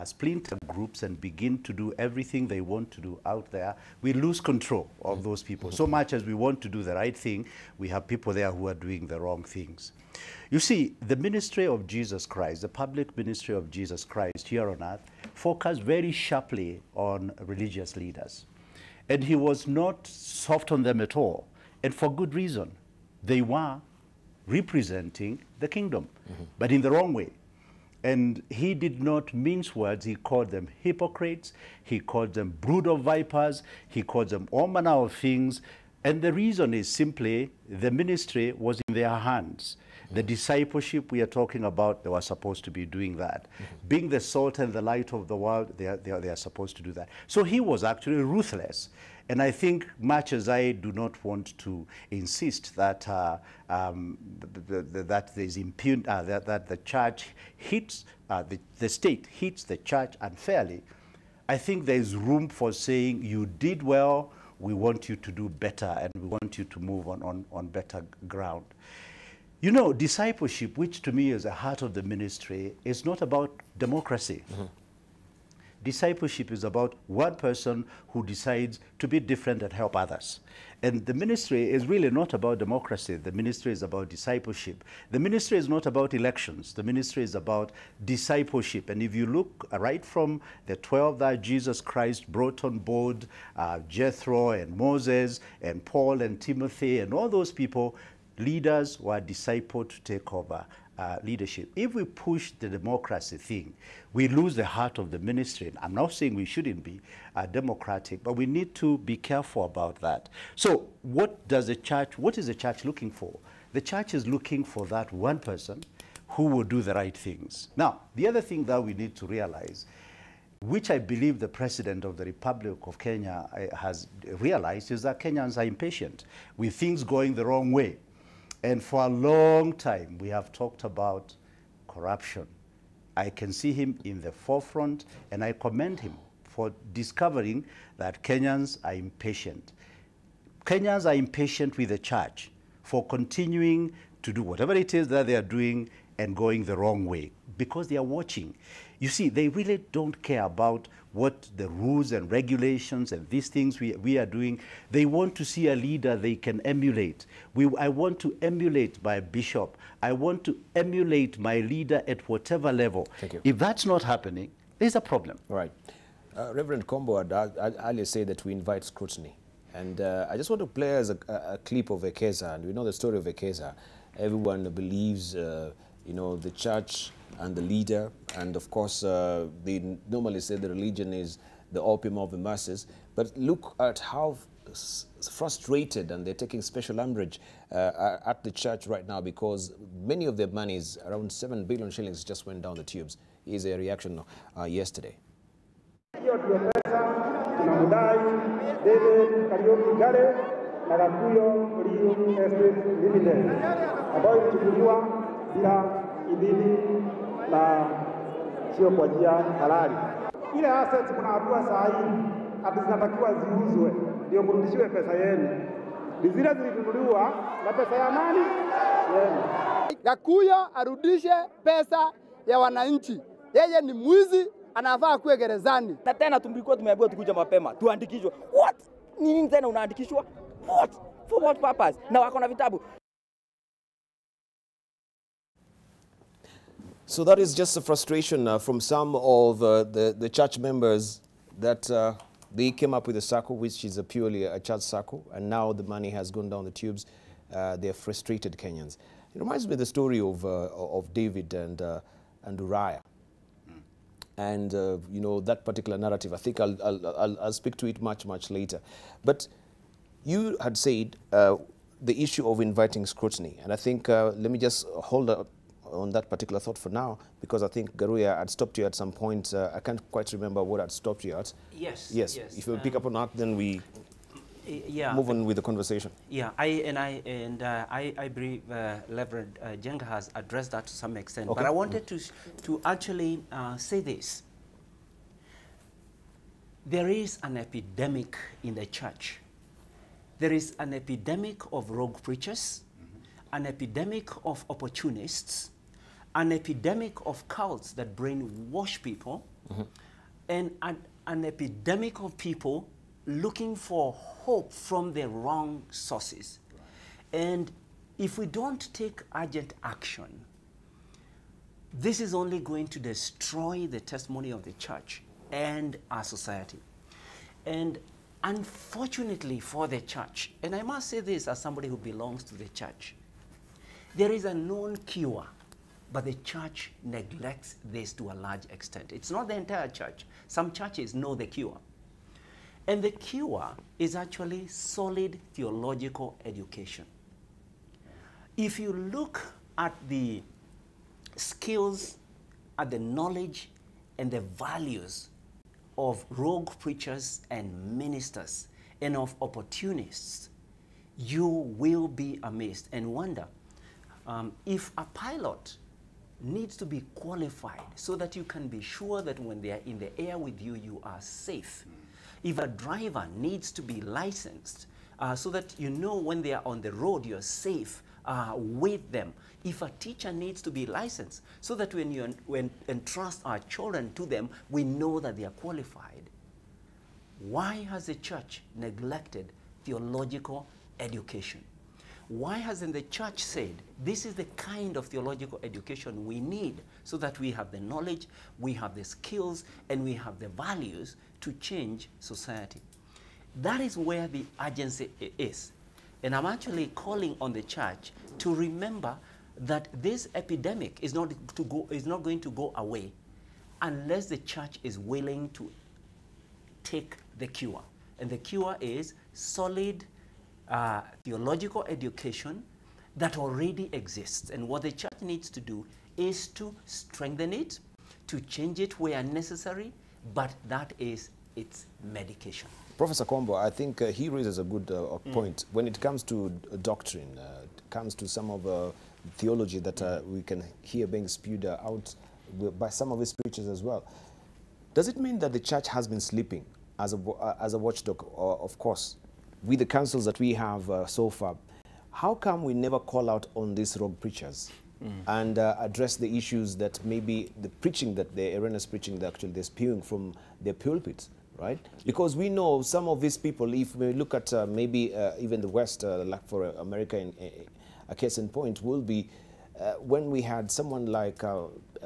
splinter groups, and begin to do everything they want to do out there, we lose control of those people. So much as we want to do the right thing, we have people there who are doing the wrong things. You see, the ministry of Jesus Christ, the public ministry of Jesus Christ here on earth, focused very sharply on religious leaders. And he was not soft on them at all, and for good reason. They were representing the kingdom, but in the wrong way. And he did not mince words. He called them hypocrites. He called them brood of vipers. He called them all manner of things. And the reason is simply the ministry was in their hands. The discipleship we are talking about, they were supposed to be doing that. Being the salt and the light of the world, they are supposed to do that. So he was actually ruthless. And I think, much as I do not want to insist that that the church hits, the state hits the church unfairly, I think there is room for saying, you did well, we want you to do better, and we want you to move on better ground. You know, discipleship, which to me is the heart of the ministry, is not about democracy. Discipleship is about one person who decides to be different and help others. And the ministry is really not about democracy. The ministry is about discipleship. The ministry is not about elections. The ministry is about discipleship. And if you look right from the 12 that Jesus Christ brought on board, Jethro and Moses and Paul and Timothy and all those people, leaders were discipled to take over leadership. If we push the democracy thing, we lose the heart of the ministry. I'm not saying we shouldn't be democratic, but we need to be careful about that. So what is the church looking for? The church is looking for that one person who will do the right things. Now, the other thing that we need to realize, which I believe the President of the Republic of Kenya has realized, is that Kenyans are impatient with things going the wrong way. And for a long time, we have talked about corruption. I can see him in the forefront, and I commend him for discovering that Kenyans are impatient. Kenyans are impatient with the church for continuing to do whatever it is that they are doing and going the wrong way, because they are watching. You see, they really don't care about what the rules and regulations and these things we are doing. They want to see a leader they can emulate. I want to emulate my bishop. I want to emulate my leader at whatever level. Thank you. If that's not happening, there's a problem. Right. Reverend Kombo had earlier said that we invite scrutiny. And I just want to play as a clip of Ekeza. And we know the story of Ekeza. Everyone believes you know, the church and the leader, and of course they normally say the religion is the opium of the masses, but look at how frustrated, and they're taking special umbrage at the church right now, because many of their monies, around 7 billion shillings, just went down the tubes. Is a reaction yesterday. Hiyo ndio pesa tunamdai David Kariuki Gare na Gakuyo Real Estate Limited ambayo ilichukuliwa bila idhini na sio kwa njia halali. Ile assets mnaambiwa saa hii ati zinatakiwa ziuzwe ndio kurudishiwe pesa yenu. Zile zilinunuliwa na pesa ya nani? Yenu. Gakuyo arudishe pesa ya wananchi. Yeye ni mwizi, anafaa kuwe gerezani. Na tena tulikuwa tumeambiwa tukuja mapema, tuandikishwe. What? Nini tena unaandikishwa? What? For what purpose? Na wako na vitabu. So that is just a frustration from some of the church members that they came up with a circle, which is purely a church circle, and now the money has gone down the tubes. They're frustrated Kenyans. It reminds me of the story of David and Uriah. And you know, that particular narrative, I think I'll speak to it much later. But you had said the issue of inviting scrutiny, and I think let me just hold up on that particular thought for now, because I think Garuya had stopped you at some point. I can't quite remember what had stopped you at. Yes. Yes. If you pick up on that, then we... Yeah. move on with the conversation. Yeah, I believe Reverend Jenga has addressed that to some extent. Okay. But I wanted to actually say this. There is an epidemic in the church. There is an epidemic of rogue preachers, an epidemic of opportunists, an epidemic of cults that brainwash people, and an epidemic of people looking for hope from the wrong sources. And if we don't take urgent action, this is only going to destroy the testimony of the church and our society. And unfortunately for the church, and I must say this as somebody who belongs to the church, there is a known cure, but the church neglects this to a large extent. It's not the entire church. Some churches know the cure. And the cure is actually solid theological education. If you look at the skills, at the knowledge, and the values of rogue preachers and ministers and of opportunists, you will be amazed and wonder if a pilot needs to be qualified so that you can be sure that when they are in the air with you, you are safe. If a driver needs to be licensed so that you know when they are on the road, you're safe with them. If a teacher needs to be licensed so that when you entrust our children to them, we know that they are qualified. Why has the church neglected theological education? Why hasn't the church said, this is the kind of theological education we need so that we have the knowledge, we have the skills, and we have the values to change society? That is where the urgency is. And I'm actually calling on the church to remember that this epidemic is not going to go away unless the church is willing to take the cure. And the cure is solid theological education that already exists. And what the church needs to do is to strengthen it, to change it where necessary, but that is its medication. Professor Kombo, I think he raises a good point. When it comes to doctrine, it comes to some of theology that we can hear being spewed out by some of his preachers as well. Does it mean that the church has been sleeping as a watchdog? Of course, with the councils that we have so far, how come we never call out on these rogue preachers and address the issues that maybe the preaching that the erroneous preaching that actually they're spewing from their pulpits, right? Because we know some of these people, if we look at maybe even the West, like for America, in a case in point will be when we had someone like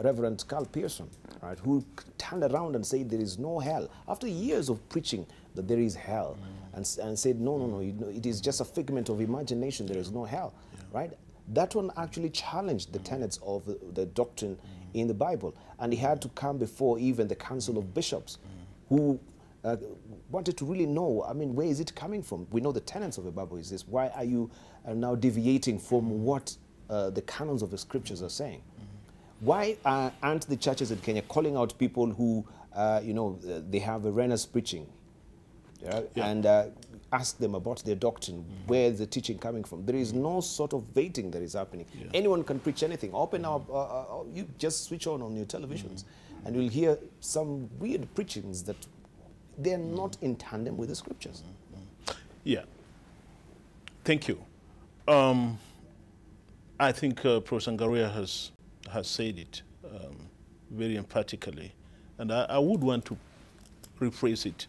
Reverend Carl Pearson, right, who turned around and said there is no hell after years of preaching that there is hell, and said no, it is just a figment of imagination. There is no hell, right? That one actually challenged the tenets of the doctrine in the Bible, and he had to come before even the Council of Bishops, who wanted to really know, I mean, where is it coming from? We know the tenets of the Bible is this. Why are you now deviating from what the canons of the scriptures are saying? Why aren't the churches in Kenya calling out people who, they have erroneous preaching, and ask them about their doctrine, where is the teaching coming from? There is no sort of vetting that is happening. Anyone can preach anything. Open up, you just switch on your televisions, and you'll hear some weird preachings that they're not in tandem with the scriptures. Yeah. Thank you. I think Professor Ngaruya has said it very emphatically, and I would want to rephrase it.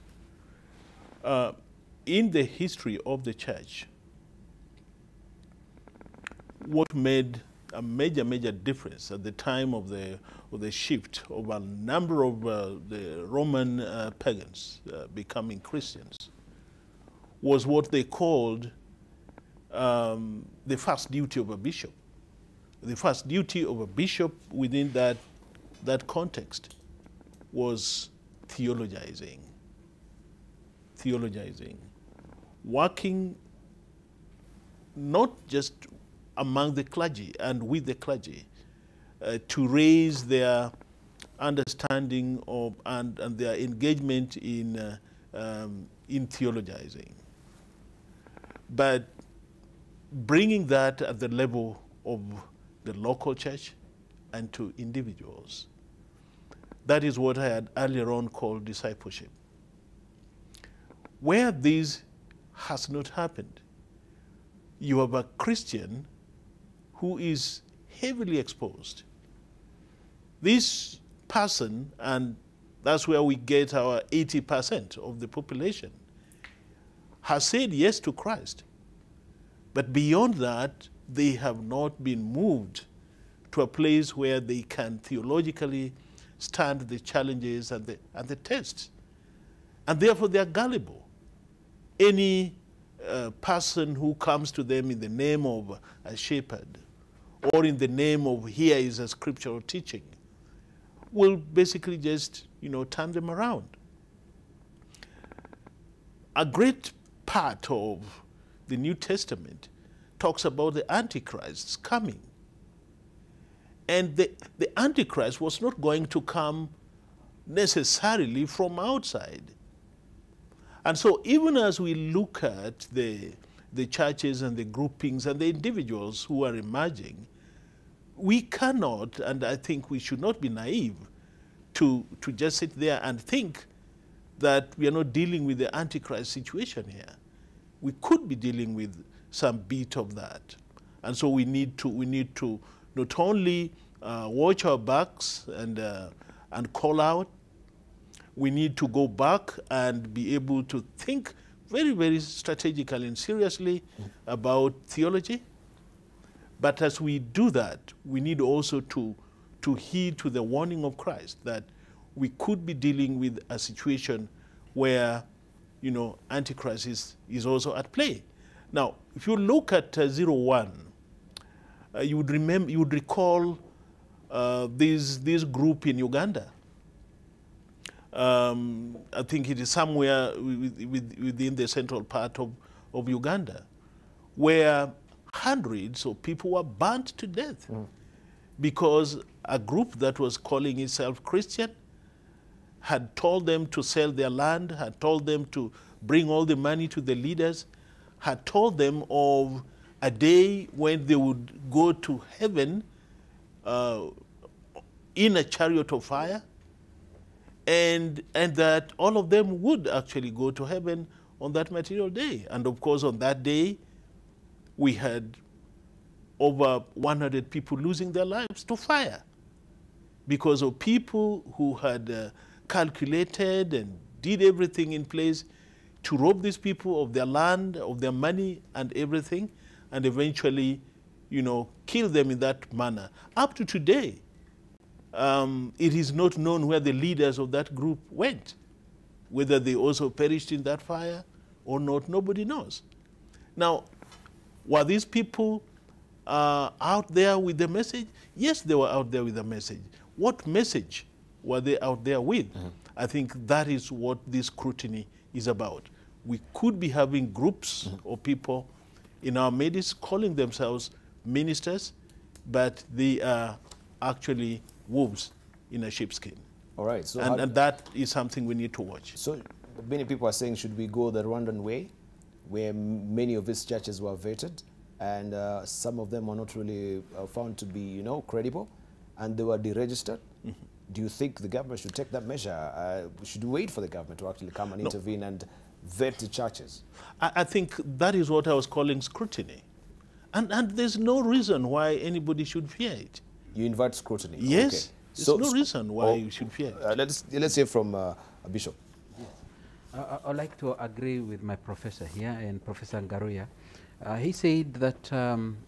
In the history of the church, what made a major difference at the time of the shift of a number of the Roman pagans becoming Christians was what they called the first duty of a bishop. The first duty of a bishop within that context was theologizing, working not just among the clergy and with the clergy to raise their understanding of and their engagement in theologizing. but bringing that at the level of the local church and to individuals. That is what I had earlier on called discipleship. Where this has not happened, you have a Christian who is heavily exposed. This person, and that's where we get our 80% of the population, has said yes to Christ. But beyond that, they have not been moved to a place where they can theologically stand the challenges and the tests. And therefore they are gullible. Any person who comes to them in the name of a shepherd or in the name of here is a scriptural teaching will basically just, turn them around. A great part of the New Testament talks about the Antichrist's coming. And the Antichrist was not going to come necessarily from outside. And so even as we look at the churches and the groupings and the individuals who are emerging, we cannot, and I think we should not be naive to just sit there and think that we are not dealing with the Antichrist situation here. We could be dealing with some bit of that. And so we need to not only watch our backs and call out, we need to go back and be able to think very, very strategically and seriously about theology. But as we do that, we need also to heed to the warning of Christ that we could be dealing with a situation where, Antichrist is also at play. Now, if you look at 01, you would recall this group in Uganda. I think it is somewhere within the central part of Uganda, where hundreds of people were burnt to death because a group that was calling itself Christian had told them to sell their land, had told them to bring all the money to the leaders, had told them of a day when they would go to heaven in a chariot of fire, and that all of them would actually go to heaven on that material day. And of course, on that day, we had over 100 people losing their lives to fire because of people who had calculated and did everything in place to rob these people of their land, of their money and everything, and eventually, kill them in that manner. Up to today, it is not known where the leaders of that group went. Whether they also perished in that fire or not, nobody knows. Now, were these people out there with the message? Yes, they were out there with the message. What message were they out there with? I think that is what this scrutiny is about. We could be having groups of people in our midst calling themselves ministers, but they are actually wolves in a sheepskin. All right. So and that is something we need to watch. So many people are saying, should we go the Rwandan way, where many of these churches were vetted, and some of them are not really found to be, credible, and they were deregistered? Do you think the government should take that measure? Should we wait for the government to actually come and intervene and vet the churches? I think that is what I was calling scrutiny. And there's no reason why anybody should fear it. You invite scrutiny? Yes. Okay. There's no reason why you should fear it. Let's hear from a bishop. I'd like to agree with my professor here and Professor Ngaruya. He said that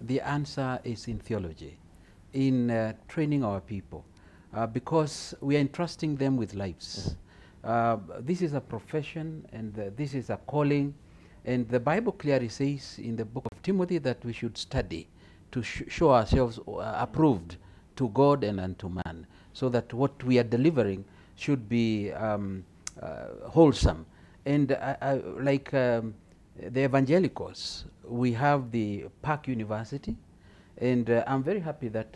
the answer is in theology, in training our people, because we are entrusting them with lives. This is a profession, and this is a calling, and the Bible clearly says in the book of Timothy that we should study to show ourselves approved to God and unto man, so that what we are delivering should be wholesome. And like the evangelicals, we have the Park University, and I'm very happy that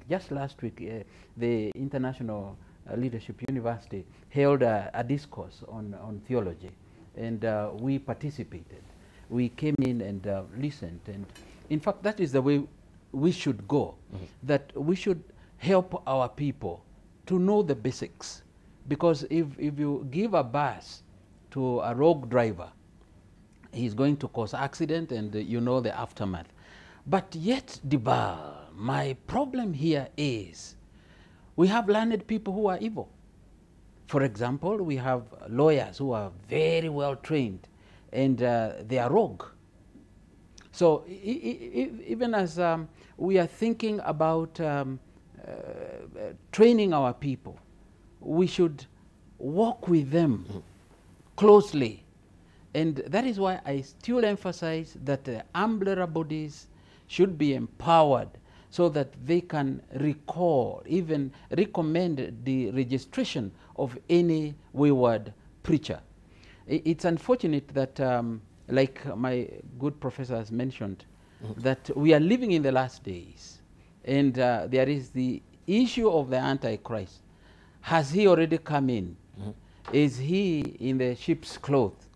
just last week, the International Leadership University held a discourse on theology, and we participated. we came in and listened. And in fact, that is the way we should go, that we should help our people to know the basics. Because if you give a bus to a rogue driver, he's going to cause accident, and you know the aftermath. But yet, Debarl, my problem here is we have learned people who are evil. For example, we have lawyers who are very well trained, and they are rogue. So even as we are thinking about training our people, we should work with them closely. And that is why I still emphasize that the umbrella bodies should be empowered so that they can recall, even recommend the registration of any wayward preacher. It's unfortunate that, like my good professor has mentioned, that we are living in the last days, and there is the issue of the Antichrist. Has he already come in? Is he in the sheep's cloth?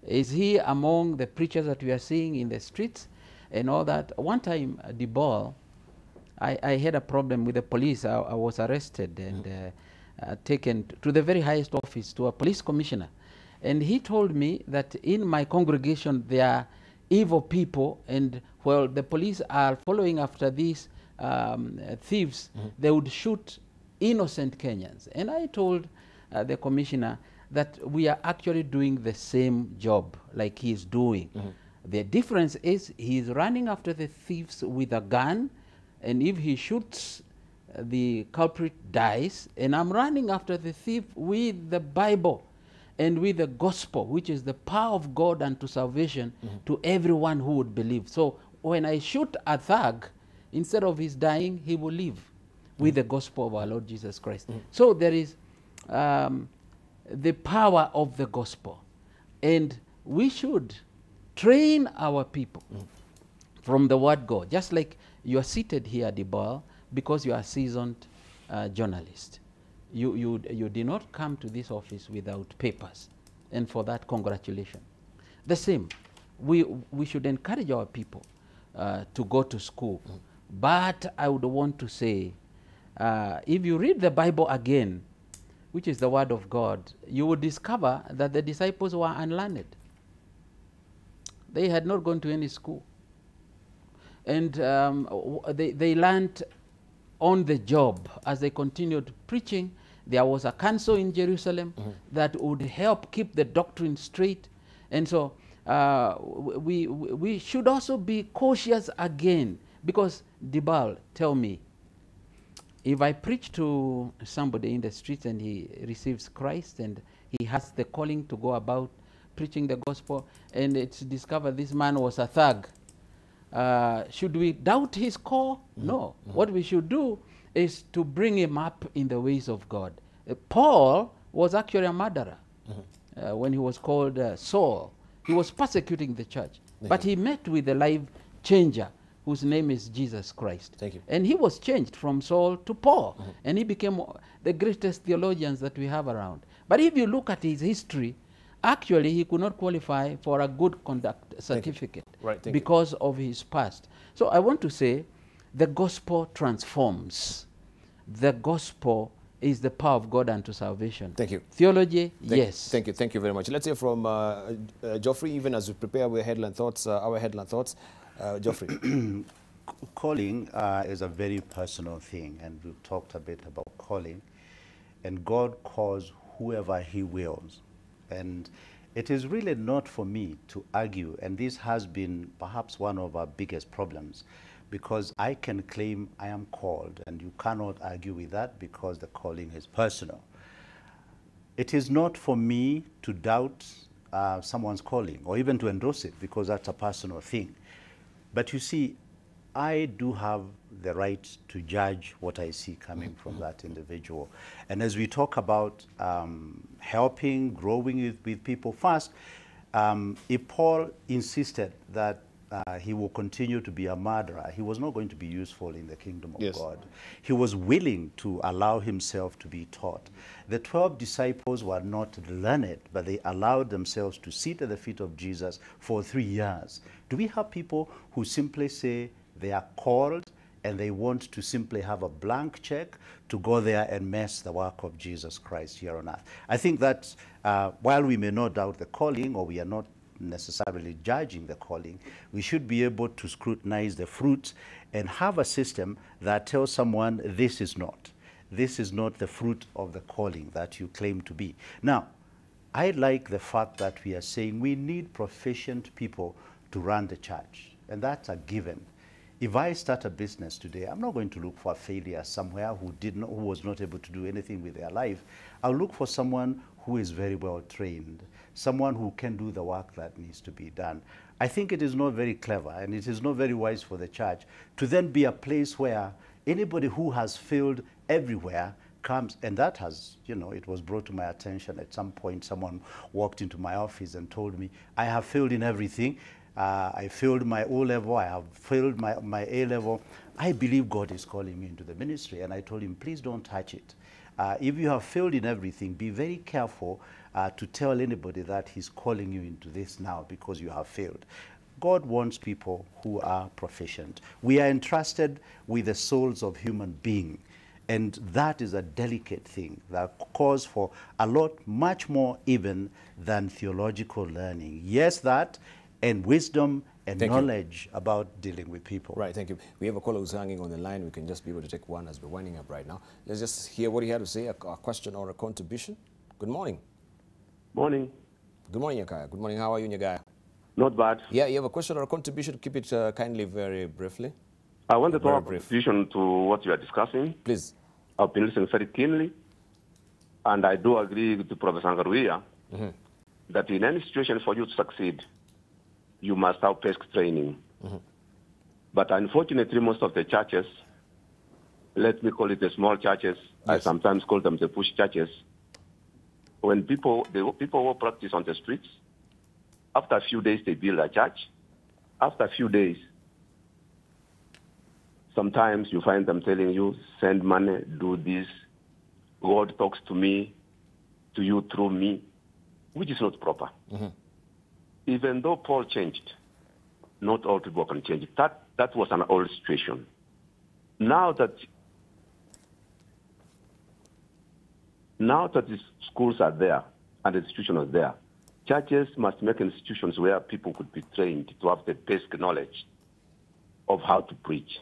Is he among the preachers that we are seeing in the streets and all that? One time, Debarl, I had a problem with the police. I was arrested and taken to the very highest office, to a police commissioner. And he told me that in my congregation there are evil people, and while the police are following after these thieves, they would shoot innocent Kenyans. And I told the commissioner that we are actually doing the same job like he is doing. The difference is he is running after the thieves with a gun, and if he shoots, the culprit dies, and I'm running after the thief with the Bible and with the gospel, which is the power of God unto salvation to everyone who would believe. So when I shoot a thug, instead of his dying, he will live with the gospel of our Lord Jesus Christ. So there is the power of the gospel, and we should train our people from the word God, just like you are seated here, Debarl, because you are a seasoned journalist. You did not come to this office without papers, and for that, congratulations. The same, we should encourage our people to go to school. But I would want to say, if you read the Bible again, which is the word of God, you will discover that the disciples were unlearned. They had not gone to any school. And they learned on the job. As they continued preaching, there was a council in Jerusalem that would help keep the doctrine straight. And so we should also be cautious again, because Debarl, tell me, if I preach to somebody in the streets and he receives Christ and he has the calling to go about preaching the gospel, and it's discovered this man was a thug, should we doubt his call? No. What we should do is to bring him up in the ways of God. Paul was actually a murderer when he was called Saul. He was persecuting the church. But he met with the life changer, whose name is Jesus Christ. Thank you. And he was changed from Saul to Paul. And he became the greatest theologians that we have around. But if you look at his history, actually he could not qualify for a good conduct certificate because of his past. So I want to say the gospel transforms. The gospel is the power of God unto salvation. Thank you. Theology, yes. Thank you. Thank you very much. Let's hear from Geoffrey, even as we prepare our headline thoughts. Geoffrey. Calling is a very personal thing, and we've talked a bit about calling. And God calls whoever he wills. And it is really not for me to argue, and this has been perhaps one of our biggest problems, because I can claim I am called, and you cannot argue with that because the calling is personal. It is not for me to doubt someone's calling or even to endorse it, because that's a personal thing. But you see, I do have the right to judge what I see coming from that individual. And as we talk about helping, growing with people, first, if Paul insisted that he will continue to be a murderer, he was not going to be useful in the kingdom of Yes. God. He was willing to allow himself to be taught. The 12 disciples were not learned, but they allowed themselves to sit at the feet of Jesus for 3 years. Do we have people who simply say they are called and they want to simply have a blank check to go there and mess the work of Jesus Christ here on earth? I think that while we may not doubt the calling, or we are not necessarily judging the calling, we should be able to scrutinize the fruits and have a system that tells someone this is not the fruit of the calling that you claim to be. Now, I like the fact that we are saying we need proficient people to run the church, and that's a given. If I start a business today, I'm not going to look for a failure somewhere who was not able to do anything with their life. I'll look for someone who is very well trained, someone who can do the work that needs to be done. I think it is not very clever, and it is not very wise for the church to then be a place where anybody who has failed everywhere comes, and that has, it was brought to my attention at some point. Someone walked into my office and told me, I have failed in everything. I failed my O-level, I have failed my A-level. I believe God is calling me into the ministry. And I told him, please don't touch it. If you have failed in everything, be very careful to tell anybody that he's calling you into this now because you have failed. God wants people who are proficient. We are entrusted with the souls of human beings. And that is a delicate thing that calls for a lot, much more even than theological learning. Yes, that, and wisdom and knowledge about dealing with people. Right, thank you. We have a caller who's hanging on the line. We can just be able to take one as we're winding up right now. Let's just hear what he had to say, a question or a contribution. Good morning. Morning. Good morning, Nyagaya. Good morning. How are you, Nyagaya? Not bad. Yeah, you have a question or a contribution? Keep it kindly very briefly. I wanted to have a contribution to what you are discussing. Please. I've been listening very keenly, and I do agree with Professor Ngaruia that in any situation for you to succeed, you must have basic training. But unfortunately, most of the churches, let me call it the small churches, I sometimes call them the push churches, when people will practice on the streets, after a few days they build a church. After a few days, sometimes you find them telling you, send money, do this, God talks to you through me, which is not proper. Even though Paul changed, not all people can change it. That was an old situation. Now that the schools are there and the institutions are there, churches must make institutions where people could be trained to have the basic knowledge of how to preach,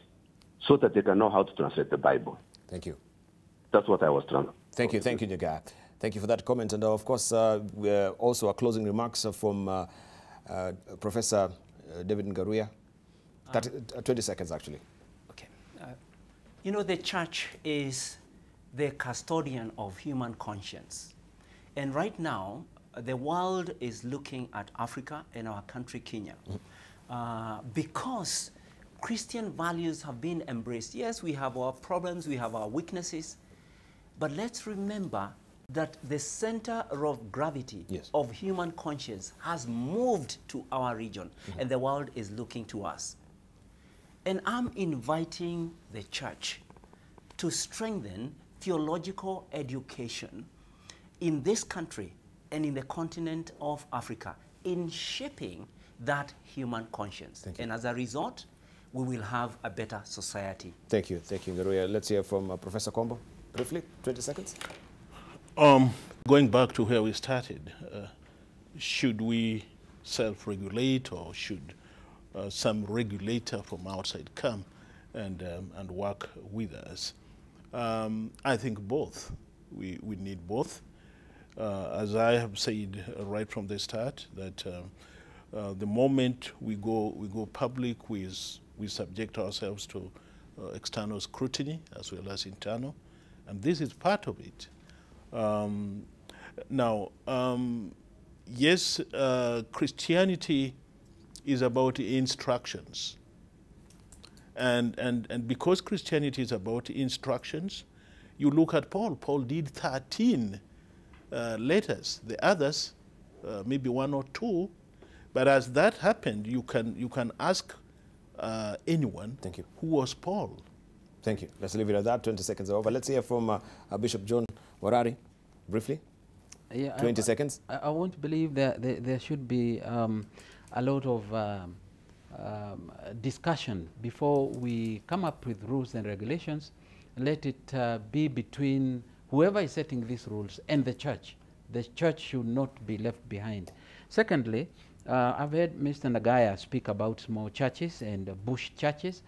so that they can know how to translate the Bible. Thank you. That's what I was trying to. Thank you, Nyagaya. Thank you for that comment. And of course, also our closing remarks from Professor David Ngaruia. 20 seconds, actually. Okay. The church is the custodian of human conscience. And right now, the world is looking at Africa and our country, Kenya, because Christian values have been embraced. Yes, we have our problems, we have our weaknesses, but let's remember that the center of gravity of human conscience has moved to our region, and the world is looking to us. And I'm inviting the church to strengthen theological education in this country and in the continent of Africa in shaping that human conscience. And as a result, we will have a better society. Thank you, Ngaruia. Let's hear from Professor Kombo. Briefly, 20 seconds. Going back to where we started, should we self-regulate, or should some regulator from outside come and work with us? I think both. We need both. As I have said right from the start, that the moment we go public, we subject ourselves to external scrutiny as well as internal, and this is part of it. Yes, Christianity is about instructions. And because Christianity is about instructions, you look at Paul. Paul did 13 letters. The others, maybe one or two, But as that happened, you can ask anyone. Thank you. Who was Paul? Thank you. Let's leave it at that. 20 seconds are over. Let's hear from Bishop John Warari, briefly. Yeah, 20 seconds. I won't believe that there should be a lot of discussion before we come up with rules and regulations. Let it be between whoever is setting these rules and the church. The church should not be left behind. Secondly, I've heard Mr. Nagaya speak about small churches and bush churches.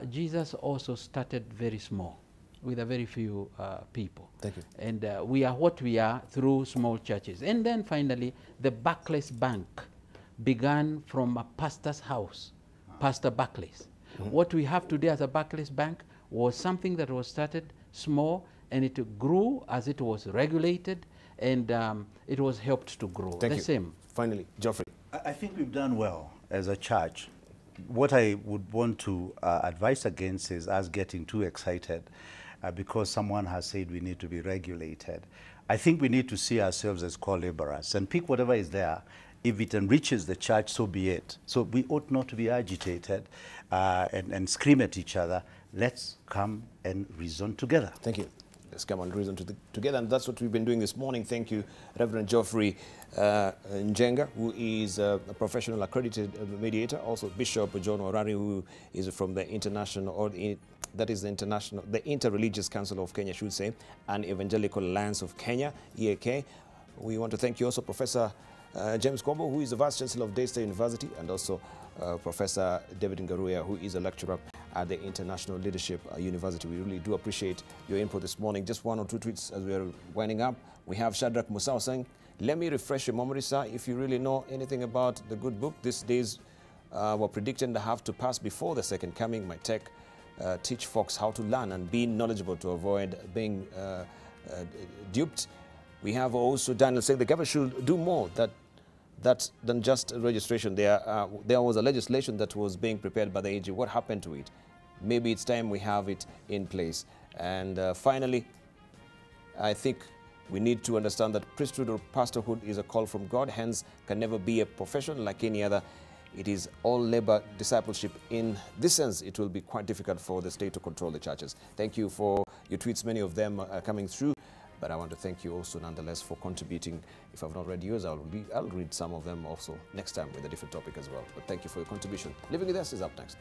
Jesus also started very small, with a very few people. Thank you. And we are what we are through small churches. And then finally, the Barclays Bank began from a pastor's house, Pastor Barclays. What we have today as a Barclays Bank was something that was started small, and it grew as it was regulated, and it was helped to grow. Thank the you. Same. Finally, Geoffrey. I think we've done well as a church. What I would want to advise against is us getting too excited because someone has said we need to be regulated. I think we need to see ourselves as co-laborers and pick whatever is there. If it enriches the church, so be it. So we ought not to be agitated and scream at each other. Let's come and reason together. Thank you. Let's come and reason together, and that's what we've been doing this morning. Thank you, Reverend Geoffrey Njenga, who is a professional accredited mediator, also Bishop John Warari, who is from the international, or that is the Interreligious Council of Kenya, I should say, and Evangelical Alliance of Kenya, EAK. We want to thank you also, Professor James Kwambo, who is the Vice Chancellor of Daystar University, and also Professor David Ngaruya, who is a lecturer at the International Leadership University. We really do appreciate your input this morning. Just one or two tweets as we are winding up. We have Shadrach Musau saying, let me refresh your memory, sir. If you really know anything about the good book, these days were predicting to have to pass before the second coming. My tech teach folks how to learn and be knowledgeable to avoid being duped. We have also Daniel saying the government should do more than just registration. There was a legislation that was being prepared by the AG. What happened to it? Maybe it's time we have it in place. And finally, I think we need to understand that priesthood or pastorhood is a call from God, hence can never be a profession like any other. It is all labor discipleship. In this sense, it will be quite difficult for the state to control the churches. Thank you for your tweets. Many of them are coming through. But I want to thank you also nonetheless for contributing. If I've not read yours, I'll read some of them also next time with a different topic as well. But thank you for your contribution. Living with Us is up next.